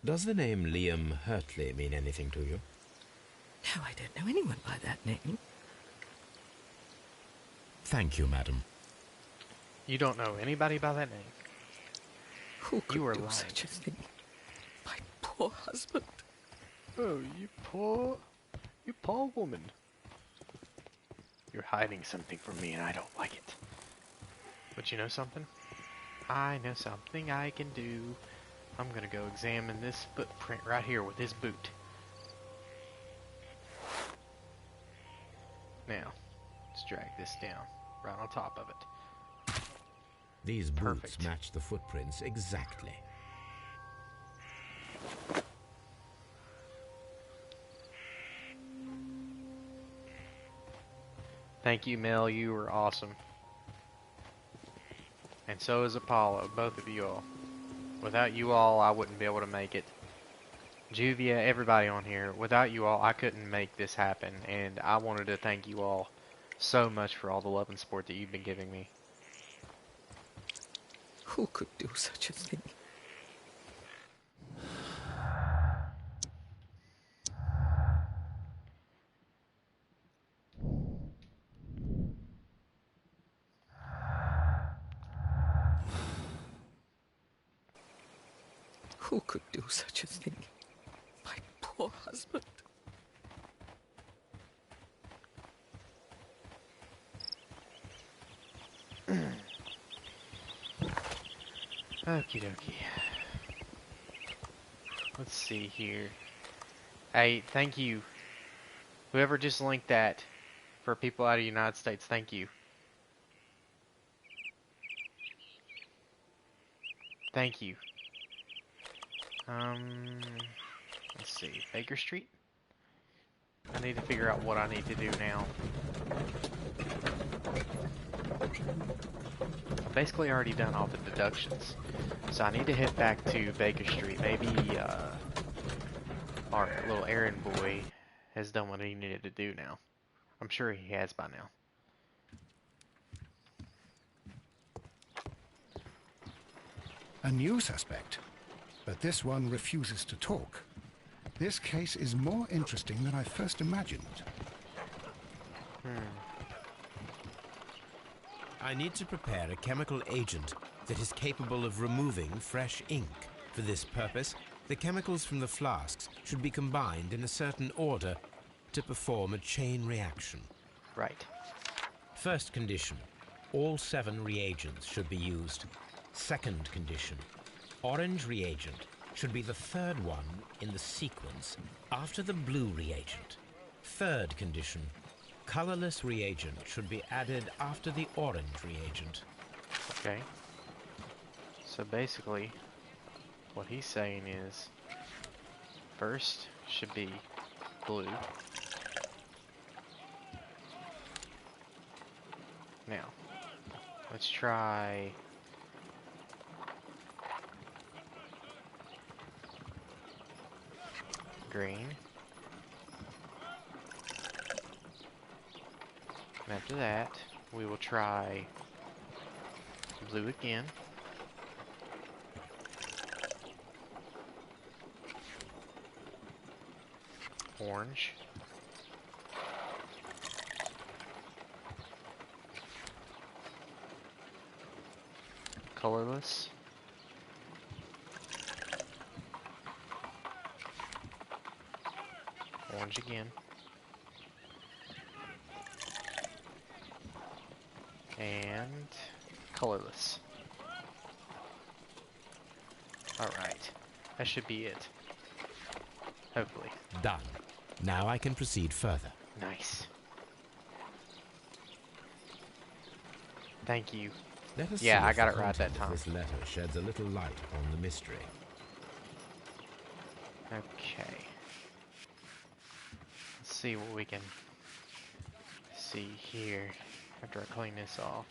Does the name Liam Hurtley mean anything to you? No, I don't know anyone by that name. Thank you, madam. You don't know anybody by that name? Who could You are do lying. such a thing? My poor husband. Oh, you poor woman. You're hiding something from me and I don't like it. But you know something? I know something I can do. I'm gonna go examine this footprint right here with this boot. Now, let's drag this down right on top of it. These boots Perfect. match the footprints exactly. Thank you, Mel. You were awesome. And so is Apollo, both of you all. Without you all, I wouldn't be able to make it. Juvia, everybody on here. Without you all, I couldn't make this happen, and I wanted to thank you all so much for all the love and support that you've been giving me. Who could do such a thing? Who could do such a thing? My poor husband. Okie dokie. Let's see here. Hey, thank you. Whoever just linked that for people out of the United States, thank you. Thank you. Let's see. Baker Street? I need to figure out what I need to do now. I've basically already done all the deductions. So I need to head back to Baker Street. Maybe, our little errand boy has done what he needed to do now. I'm sure he has by now. A new suspect, but this one refuses to talk. This case is more interesting than I first imagined. I need to prepare a chemical agent that is capable of removing fresh ink. For this purpose, the chemicals from the flasks should be combined in a certain order to perform a chain reaction. Right. First condition, all 7 reagents should be used. Second condition, orange reagent should be the third one in the sequence after the blue reagent. Third condition, colorless reagent should be added after the orange reagent. Okay. So basically, what he's saying is, first should be blue. Now, let's try green. And after that, we will try blue again. Orange. Colorless. Orange again. And colorless. Alright. That should be it. Hopefully. Done. Now I can proceed further. Nice. Thank you. Let us Yeah, see I if got the it right that content time. of this letter sheds a little light upon the mystery. Okay. Let's see what we can see here after I clean this off.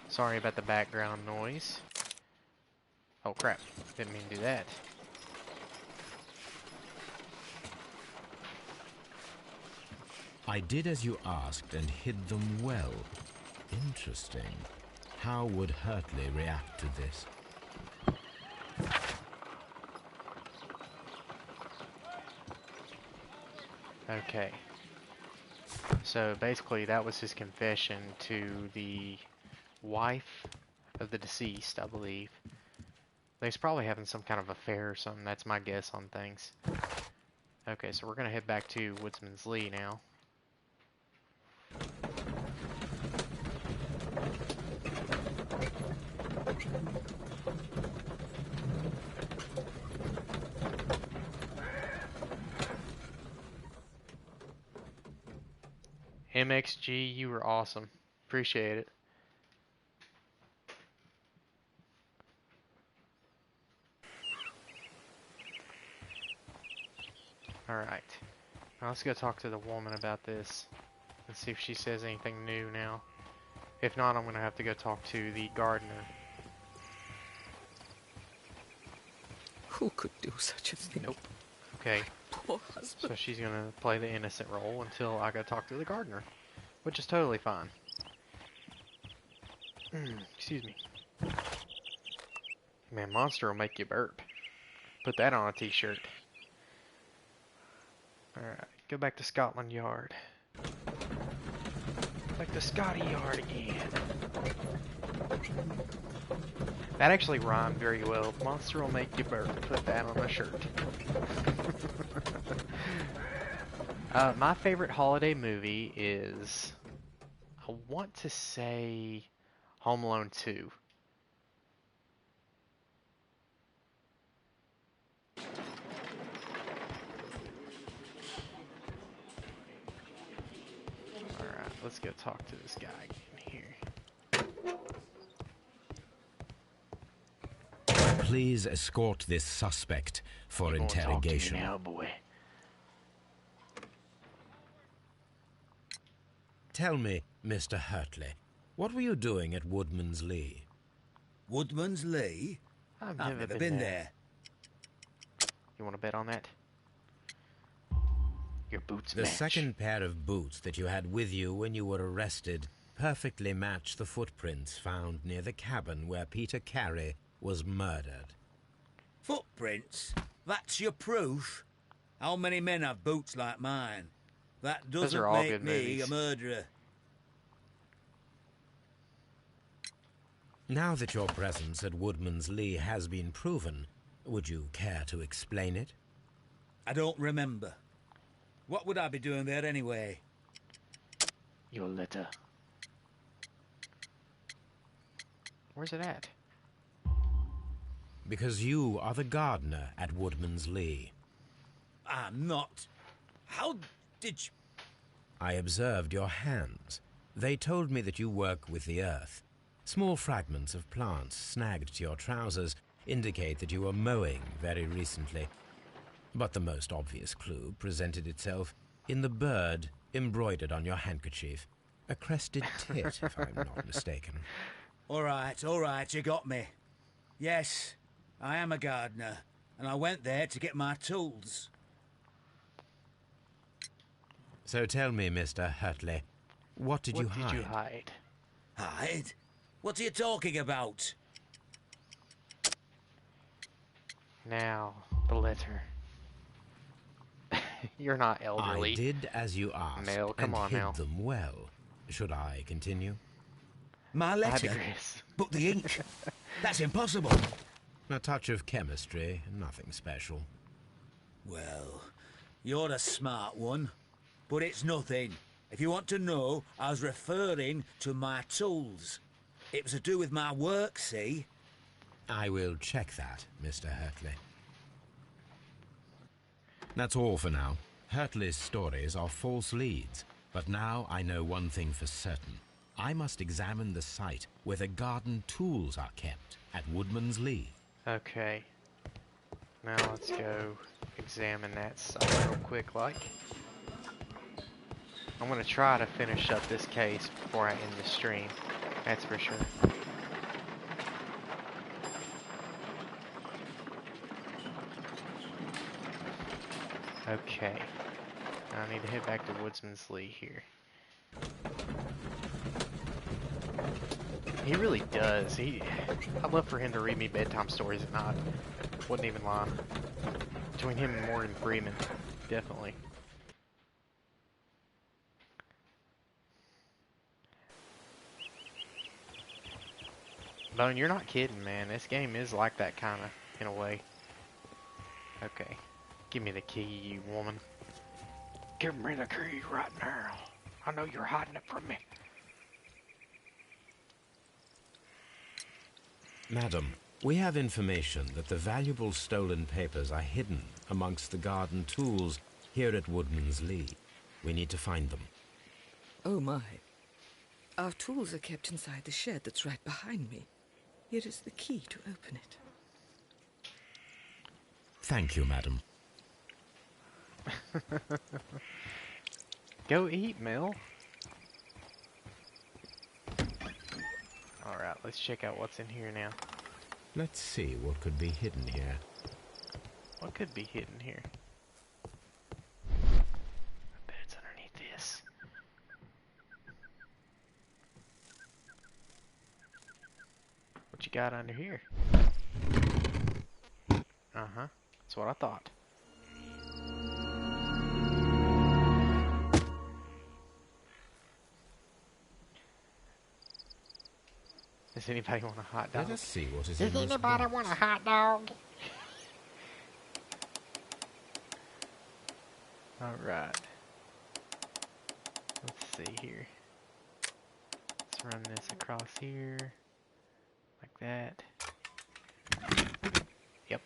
Sorry about the background noise. Oh crap, didn't mean to do that. I did as you asked and hid them well. Interesting. How would Hurtley react to this? Okay. So basically that was his confession to the wife of the deceased, I believe. He's probably having some kind of affair or something. That's my guess on things. Okay, so we're going to head back to Woodsman's Lee now. MXG, you were awesome. Appreciate it. Alright. Now let's go talk to the woman about this and see if she says anything new now. If not, I'm gonna have to go talk to the gardener. Who could do such a thing? Nope. Okay. Poor husband. So she's gonna play the innocent role until I go talk to the gardener, which is totally fine. Excuse me. Man, monster will make you burp. Put that on a t-shirt. Alright, go back to Scotland Yard. Back to Scotty Yard again. That actually rhymed very well. Monster will make you burp. Put that on a shirt. My favorite holiday movie is, I want to say, Home Alone 2. Alright, let's go talk to this guy again here. Please escort this suspect for interrogation. Talk to me now, boy. Tell me, Mr. Hurtley, what were you doing at Woodman's Lee? Woodman's Lee? I've never been there. You want to bet on that? Your boots The match. second pair of boots that you had with you when you were arrested perfectly match the footprints found near the cabin where Peter Carey was murdered. Footprints? That's your proof? How many men have boots like mine? That Those doesn't are all make good me movies. a murderer. Now that your presence at Woodman's Lee has been proven, would you care to explain it? I don't remember. What would I be doing there anyway? Your letter. Where's it at? Because you are the gardener at Woodman's Lee. I'm not. How did you... I observed your hands. They told me that you work with the earth. Small fragments of plants snagged to your trousers indicate that you were mowing very recently. But the most obvious clue presented itself in the bird embroidered on your handkerchief. A crested tit, if I'm not mistaken. All right, you got me. Yes, I am a gardener, and I went there to get my tools. So tell me, Mr. Hurtley, what did you hide? What did you hide? Hide? What are you talking about? Now, the letter. You're not elderly. I did as you asked, Mel, come and on hid now. them well. Should I continue? My I letter? digress. But the ink? That's impossible. A touch of chemistry, nothing special. Well, you're a smart one, but it's nothing. If you want to know, I was referring to my tools. It was to do with my work, see? I will check that, Mr. Hurtley. That's all for now. Hurtley's stories are false leads, but now I know one thing for certain. I must examine the site where the garden tools are kept at Woodman's Lee. Okay. Now let's go examine that site real quick, like. I'm gonna try to finish up this case before I end the stream. That's for sure. Okay. I need to head back to Woodsman's Lee here. He really does. I'd love for him to read me bedtime stories at night. Wouldn't even lie. Between him and Morgan Freeman, definitely. Bone, you're not kidding, man. This game is like that kind of, in a way. Okay. Give me the key, you woman. Give me the key right now. I know you're hiding it from me. Madam, we have information that the valuable stolen papers are hidden amongst the garden tools here at Woodman's Lee. We need to find them. Oh my. Our tools are kept inside the shed that's right behind me. Here is the key to open it. Thank you, madam. Go eat, Mel. Alright, let's check out what's in here now. Let's see what could be hidden here. What could be hidden here? I bet it's underneath this. What you got under here? Uh-huh. That's what I thought. Does anybody want a hot dog? Let us see what is in Does this anybody box. want a hot dog? Alright. Let's see here. Let's run this across here. Like that. Yep.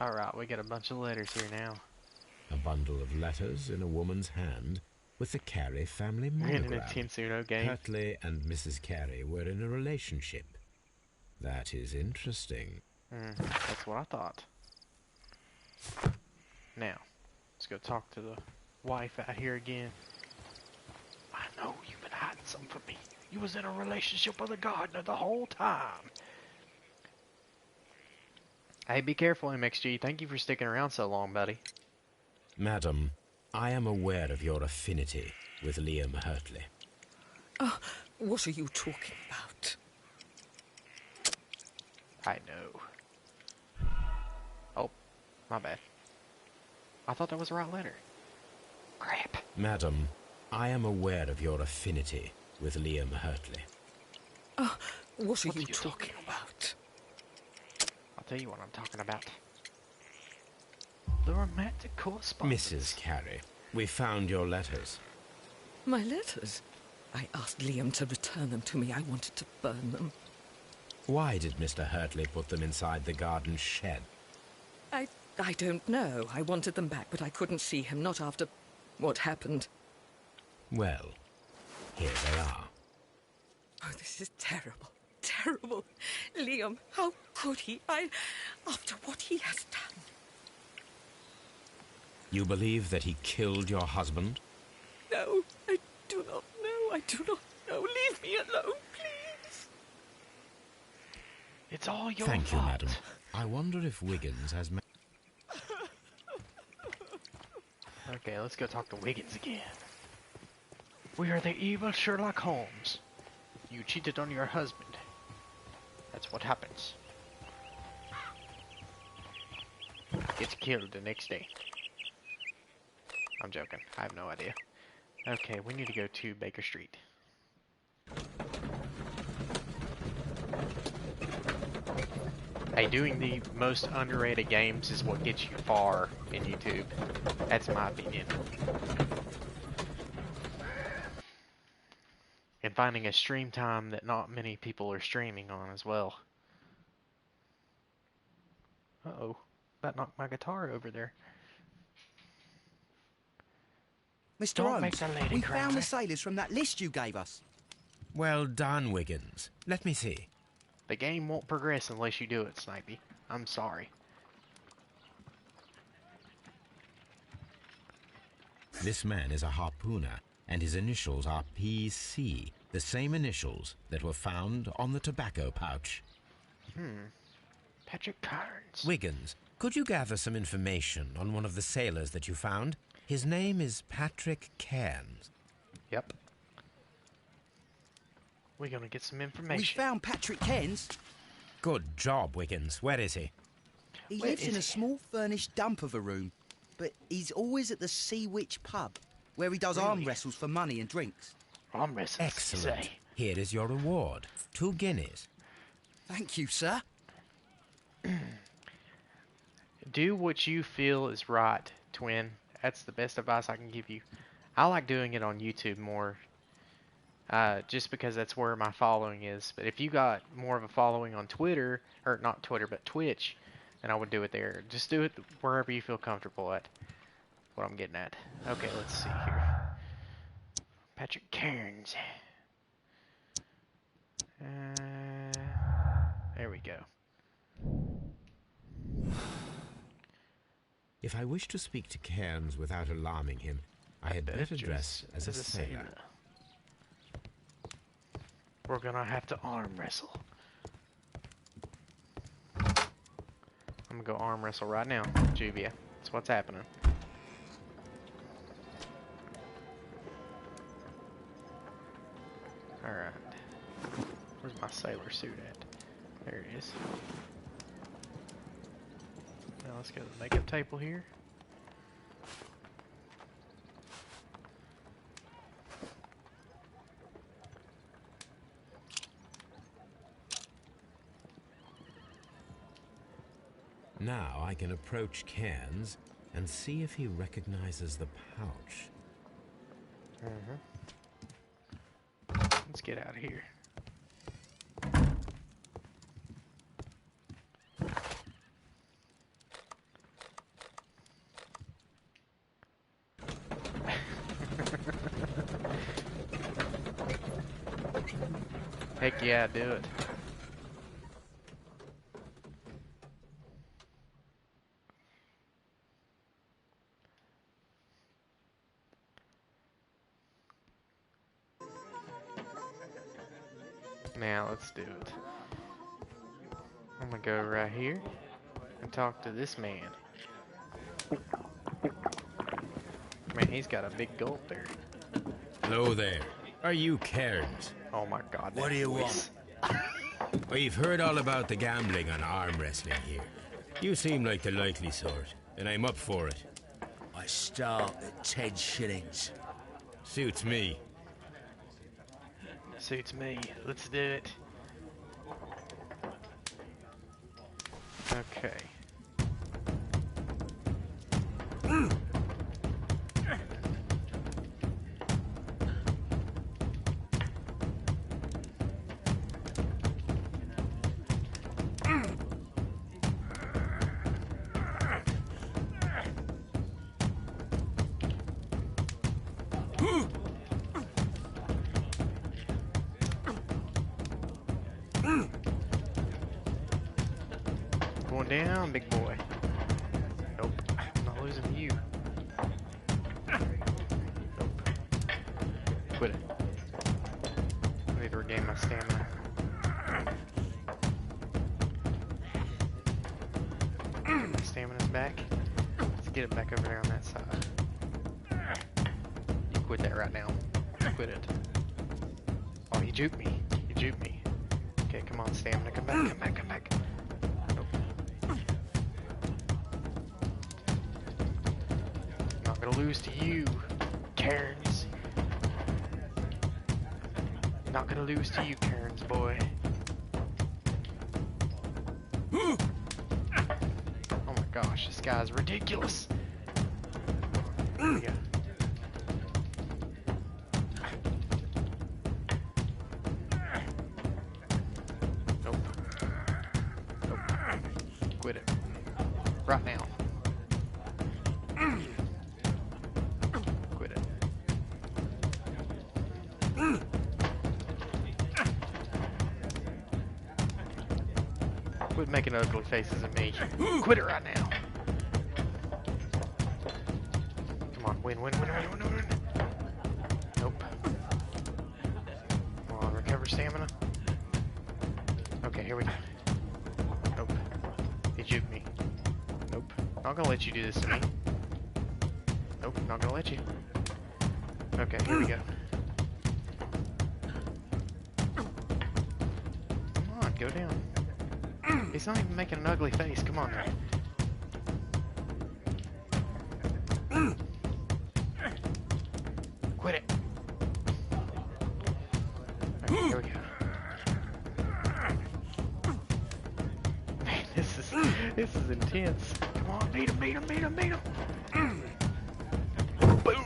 Alright, we got a bunch of letters here now. A bundle of letters in a woman's hand with the Carey family We're in monogram. a Tensuno game. Hurtley and Mrs. Carey were in a relationship. That is interesting. That's what I thought. Now, let's go talk to the wife out here again. I know you've been hiding something from me. You was in a relationship with a gardener the whole time. Hey, be careful, MXG. Thank you for sticking around so long, buddy. Madam, I am aware of your affinity with Liam Hurtley. Oh, what are you talking about? I know. Oh, my bad. I thought that was the right letter. Crap. Madam, I am aware of your affinity with Liam Hurtley. Oh, what are you talking about? I'll tell you what I'm talking about. The romantic correspondence. Mrs. Carey, we found your letters. My letters? I asked Liam to return them to me. I wanted to burn them. Why did Mr. Hurtley put them inside the garden shed? I don't know. I wanted them back, but I couldn't see him, not after what happened. Well, here they are. Oh, this is terrible. Terrible. Liam, how could he? After what he has done. You believe that he killed your husband? No, I do not know. I do not know. Leave me alone, please. It's all your Thank fault. you, madam. I wonder if Wiggins has... Okay, let's go talk to Wiggins again. We are the evil Sherlock Holmes. You cheated on your husband. That's what happens. Gets killed the next day. I'm joking. I have no idea. Okay, we need to go to Baker Street. Hey, doing the most underrated games is what gets you far in YouTube. That's my opinion. And finding a stream time that not many people are streaming on as well. Uh-oh. About knocked my guitar over there. Mr. Don't make Holmes, the lady we cry. found the sailors from that list you gave us. Well done, Wiggins. Let me see. The game won't progress unless you do it, Snipey. I'm sorry. This man is a harpooner, and his initials are PC, the same initials that were found on the tobacco pouch. Patrick Carnes. Wiggins, could you gather some information on one of the sailors that you found? His name is Patrick Cairns. Yep. We're gonna get some We information. found Patrick Cairns. Good job, Wiggins. Where is he? He Where lives is in a he? small furnished dump of a room, but he's always at the Sea Witch pub, where he does arm Really? wrestles for money and drinks. I'm restless, Excellent. say. Here is your reward. 2 guineas. Thank you, sir. Do what you feel is right, twin. That's the best advice I can give you. I like doing it on YouTube more, just because that's where my following is. But if you got more of a following on Twitter, or not Twitter, but Twitch, then I would do it there. Just do it wherever you feel comfortable at. What I'm getting at. Okay, let's see here. Patrick Cairns. There we go. If I wish to speak to Cairns without alarming him, I had better dress as a sailor. We're gonna have to arm wrestle. I'm gonna go arm wrestle right now, Juvia. That's what's happening. Alright. Where's my sailor suit at? There it is. Now let's go to the makeup table here. Now I can approach Cairns and see if he recognizes the pouch. Let's get out of here. Heck yeah, do it. Now let's do it. I'm gonna go right here and talk to this man. Man, he's got a big gulp there. Hello there. Are you Cairns? Oh my god. What do you want? We've heard all about the gambling on arm wrestling here. You seem like the likely sort, and I'm up for it. I start at 10 shillings. Suits me. Suits me. Let's do it. Okay. Going down, big boy. Nope. I'm not losing to you. Nope. Quit it. I need to regain my stamina. My stamina's back. Let's get it back over there on that side. You quit that right now. Quit it. Oh, you juked me. You juked me. Okay, come on, stamina. Come back, come back, come back. Not gonna lose to you, Cairns. Not gonna lose to you, Cairns, boy. Oh my gosh, this guy's ridiculous. There we go. Nope. Nope. Quit it. Right now. Quit it. Quit making ugly faces at me. Quit it right now. Come on, win, win, win, win, win, win. Nope. Come on, recover stamina. Okay, here we go. Nope. He juked me. Nope. Not gonna let you do this to me. Nope, not gonna let you. Okay, here we go. Come on, go down. He's not even making an ugly face. Come on now. Quit it. Okay, here we go. Man, this is intense. Come on, beat him, beat him, beat him, beat him. Boom.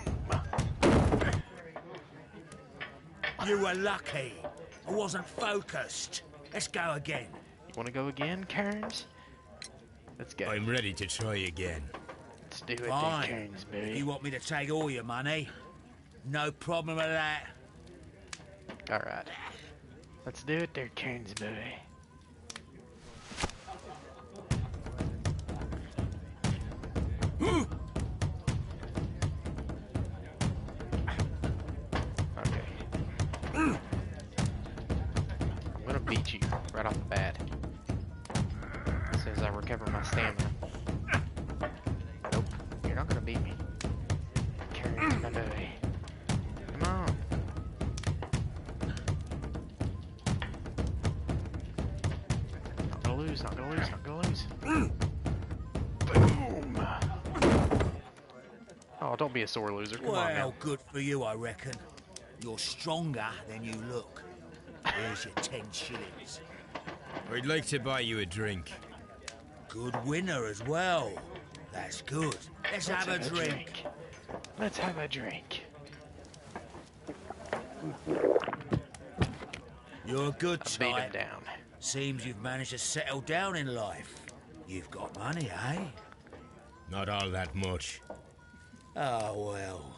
You were lucky. I wasn't focused. Let's go again. Want to go again, Cairns? Let's go. I'm ready to try again. Let's do it Fine. then, Cairns, If baby. you want me to take all your money, no problem with that. Alright. Let's do it there, Cairns, baby. beat you right off the bat. As soon as I recover my stamina. Nope, you're not gonna beat me. Carry on, Pandah. Come on. Not gonna lose, not gonna lose, not gonna lose. Boom! Oh, don't be a sore loser. Come on now. Well, good for you, I reckon. You're stronger than you look. Here's your 10 shillings. I'd like to buy you a drink. Good winner as well. That's good. Let's have a drink. Let's have a drink. You're a good Beat him type. down. Seems you've managed to settle down in life. You've got money, eh? Not all that much. Oh, well.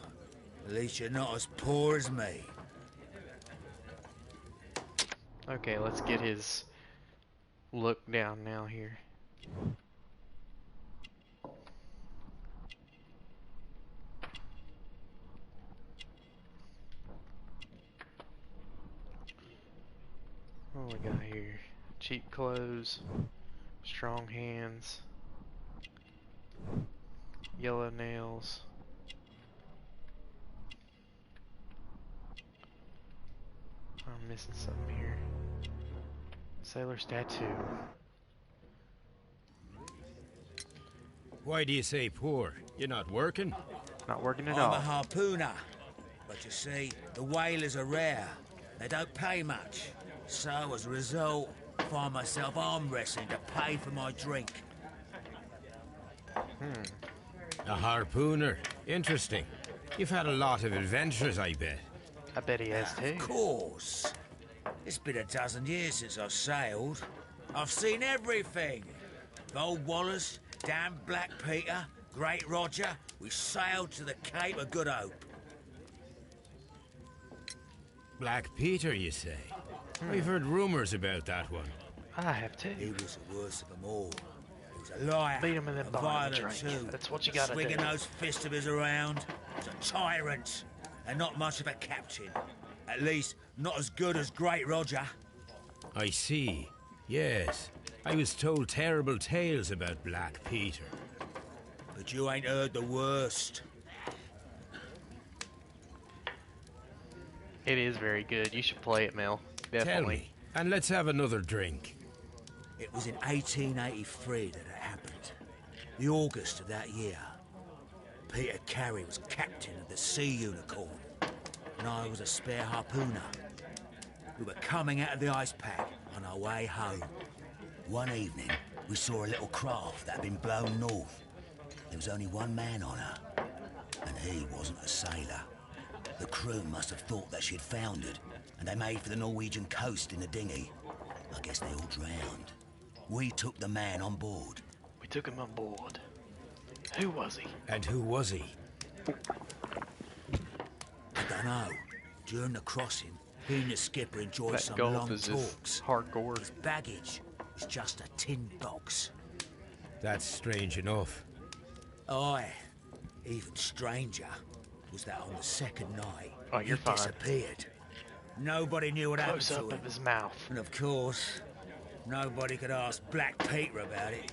At least you're not as poor as me. Okay, let's get his look down now here. What we got here? Cheap clothes, strong hands, yellow nails. I'm missing something here. Sailor's tattoo. Why do you say poor? You're not working? Not working at I'm all. a harpooner. But you see, the whalers are rare. They don't pay much. So, as a result, I find myself arm wrestling to pay for my drink. A harpooner. Interesting. You've had a lot of adventures, I bet. I bet he has too. Of course. It's been a dozen years since I've sailed. I've seen everything. Old Wallace, damn Black Peter, Great Roger. We sailed to the Cape of Good Hope. Black Peter, you say? I've heard rumors about that one. I have too. He was the worst of them all. He was a liar, Beat him and then a buy him a violent drink. too. That's what you gotta Swinging do. those fists of his around. He was a tyrant, and not much of a captain. At least, not as good as Great Roger. I see. Yes. I was told terrible tales about Black Peter. But you ain't heard the worst. It is very good. You should play it, Mel. Definitely. Tell me, and let's have another drink. It was in 1883 that it happened. The August of that year. Peter Carey was captain of the Sea Unicorn, and I was a spare harpooner. We were coming out of the ice pack on our way home. One evening, we saw a little craft that had been blown north. There was only one man on her, and he wasn't a sailor. The crew must have thought that she'd foundered, and they made for the Norwegian coast in a dinghy. I guess they all drowned. We took the man on board. We took him on board. Who was he? And who was he? I don't know. During the crossing, he and the skipper enjoyed That some golf long is just talks. hardcore. His baggage was just a tin box. That's strange enough. Aye. Even stranger was that on the second night, Oh, you're he fine. disappeared. Nobody knew what happened Close to up him. of his mouth. And of course, nobody could ask Black Peter about it.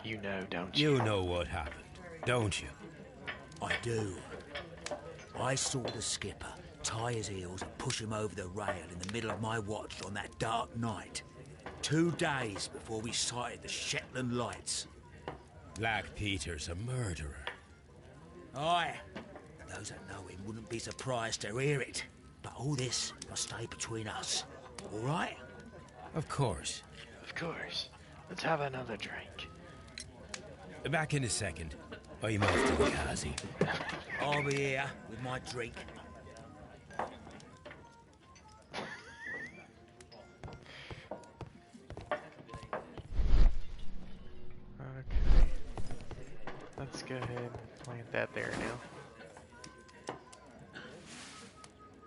You know, don't you? You know what happened, don't you? I do. I saw the skipper tie his heels and push him over the rail in the middle of my watch on that dark night. 2 days before we sighted the Shetland lights. Black Peter's a murderer. Aye. Those that know him wouldn't be surprised to hear it. But all this must stay between us. All right? Of course. Of course. Let's have another drink. Back in a second. I'm off to the Kazi. I'll be here with my drink. Okay. Let's go ahead and plant that there now.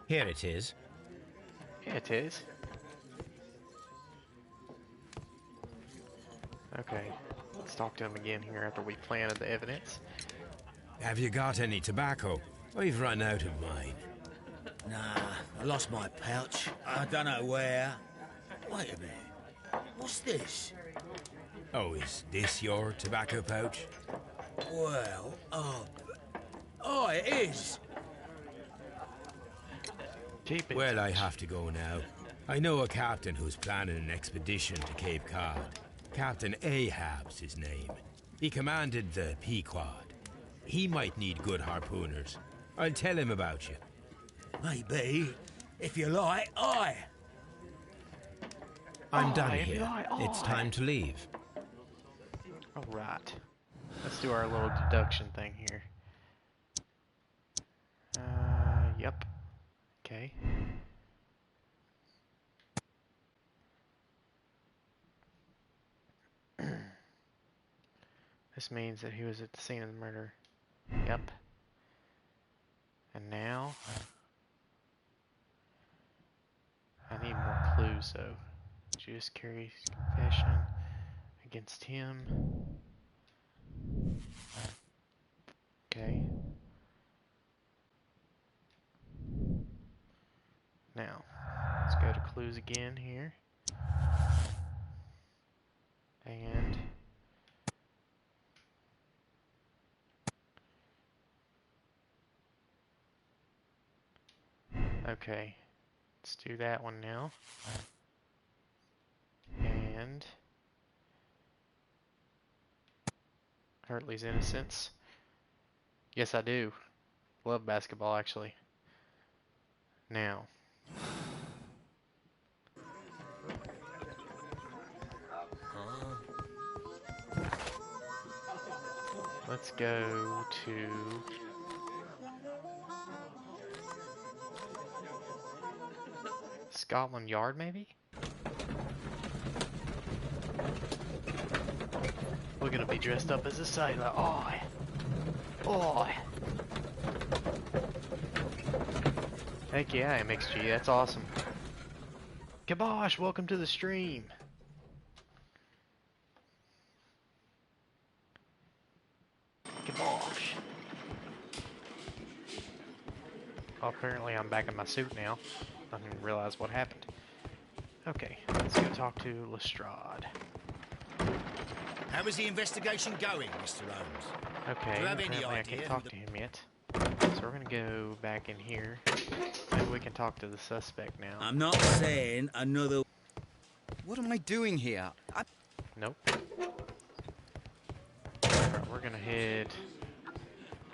Here it is. Yeah, it is. Okay. Let's talk to him again here after we planted the evidence. Have you got any tobacco? I've run out of mine. Nah, I lost my pouch. I don't know where. Wait a minute. What's this? Oh, is this your tobacco pouch? Well, oh, it is. Keep it. Well, I have to go now. I know a captain who's planning an expedition to Cape Cod. Captain Ahab's his name. He commanded the Pequod. He might need good harpooners. I'll tell him about you. Maybe. If you like, aye. I'm done if you here. like, It's time to leave. All right. Let's do our little deduction thing here. Yep. Okay. This means that he was at the scene of the murder. Yep. And now... I need more clues, though. Judas carries confession against him. Okay. Now, let's go to clues again here. And... okay. Let's do that one now. And... Hartley's Innocence. Yes, I do. Love basketball, actually. Now. Let's go to... Scotland Yard, maybe? We're gonna be dressed up as a sailor. Oi! Oi! Heck yeah, MXG, that's awesome. Kibosh, welcome to the stream. Kibosh. Well, apparently I'm back in my suit now. I didn't even realize what happened. Okay, let's go talk to Lestrade. How is the investigation going, Mr. Holmes? Okay, Do you have any apparently I idea can't who talk the- to him yet. So we're gonna go back in here. Maybe we can talk to the suspect now. I'm not saying another... What am I doing here? Nope. Alright, we're gonna head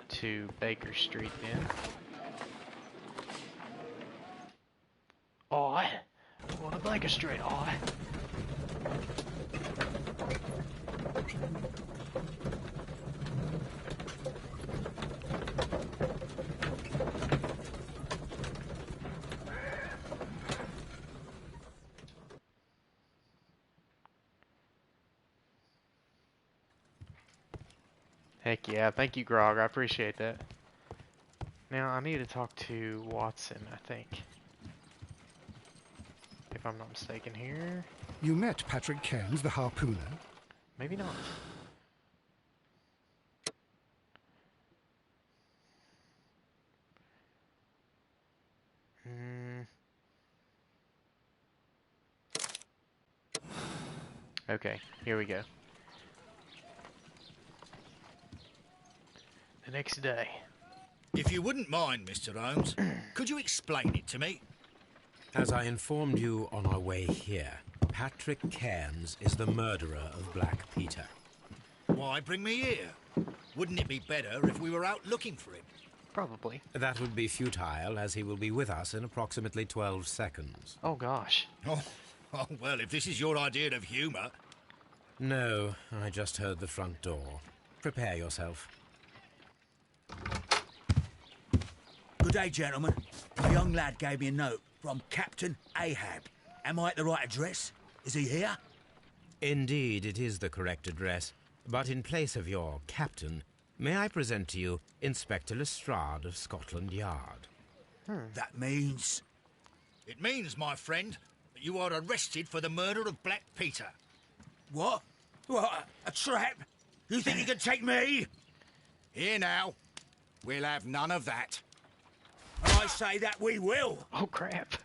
to Baker Street then. Oi! We're on to Baker Street, oi! Heck yeah, thank you, Grog. I appreciate that. Now, I need to talk to Watson, I think. If I'm not mistaken here. You met Patrick Cairns, the harpooner? Maybe not. Okay, here we go. The next day. If you wouldn't mind, Mr. Holmes, could you explain it to me? As I informed you on our way here, Patrick Cairns is the murderer of Black Peter. Why bring me here? Wouldn't it be better if we were out looking for him? Probably. That would be futile, as he will be with us in approximately 12 seconds. Oh gosh. Oh, well, if this is your idea of humour... No, I just heard the front door. Prepare yourself. Good day, gentlemen. A young lad gave me a note from Captain Ahab. Am I at the right address? Is he here? Indeed, it is the correct address. But in place of your captain, may I present to you Inspector Lestrade of Scotland Yard? That means... It means, my friend, that you are arrested for the murder of Black Peter. What? What? A trap? You think you can take me? Here now. We'll have none of that. And I say that we will. Oh crap.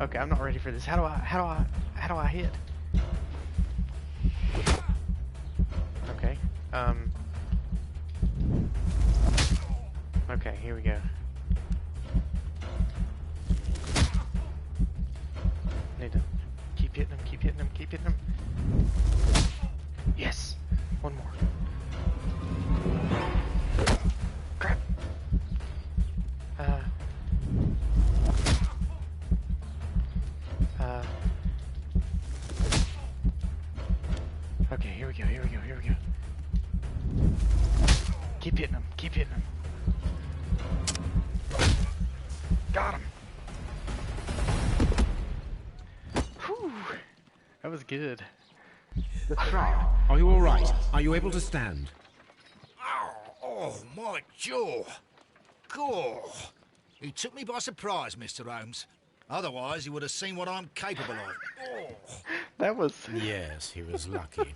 Okay, I'm not ready for this. How do I hit? Okay. Okay, here we go. Need to keep hitting him, keep hitting him, keep hitting him. Yes! One more. Crap! Okay, here we go, here we go, here we go. Keep hitting him, keep hitting him. Got him! Whew! That was good. Are you all right? Are you able to stand? Oh, my jaw. God. He took me by surprise, Mr. Holmes. Otherwise, he would have seen what I'm capable of. Oh. That was... Yes, he was lucky.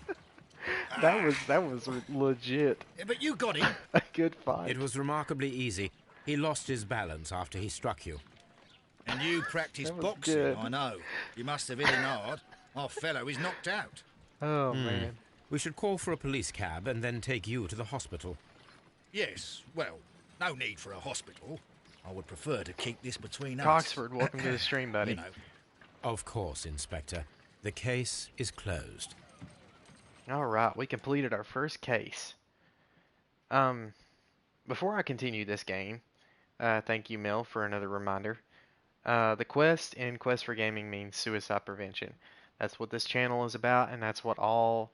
that was legit. Yeah, but you got him. A good fight. It was remarkably easy. He lost his balance after he struck you. And you practiced That was boxing, good. I know. You must have hit him hard. Our fellow is knocked out. Oh, man. We should call for a police cab and then take you to the hospital. Yes, well, no need for a hospital. I would prefer to keep this between us. Coxford, welcome to the stream, buddy. You know. Of course, Inspector. The case is closed. Alright, we completed our first case. Before I continue this game, thank you, Mel, for another reminder. The quest in Quest for Gaming means suicide prevention. That's what this channel is about, and that's what all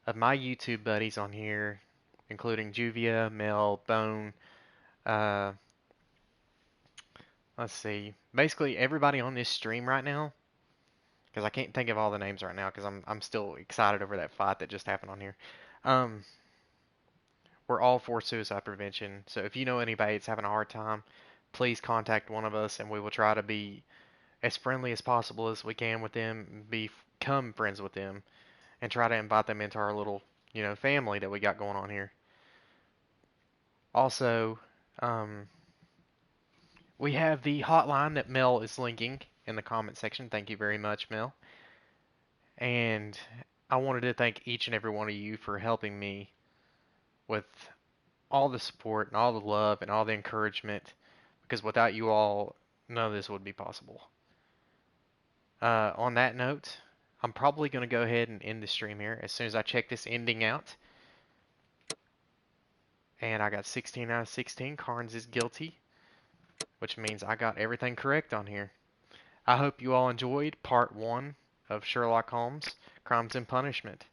of my YouTube buddies on here, including Juvia, Mel, Bone, let's see, basically everybody on this stream right now, because I can't think of all the names right now because I'm still excited over that fight that just happened on here. We're all for suicide prevention, so if you know anybody that's having a hard time, please contact one of us and we will try to be as friendly as possible as we can with them, become friends with them, and try to invite them into our little, family that we got going on here. Also, we have the hotline that Mel is linking in the comment section. Thank you very much, Mel. And I wanted to thank each and every one of you for helping me with all the support and all the love and all the encouragement, because without you all, none of this would be possible. On that note, I'm probably going to go ahead and end the stream here as soon as I check this ending out. And I got 16 out of 16. Carnes is guilty, which means I got everything correct on here. I hope you all enjoyed part 1 of Sherlock Holmes, Crimes and Punishment.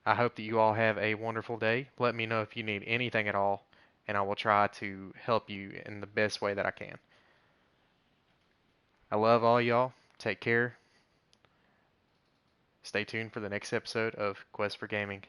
I hope that you all have a wonderful day. Let me know if you need anything at all, and I will try to help you in the best way that I can. I love all y'all. Take care. Stay tuned for the next episode of Quest for Gaming.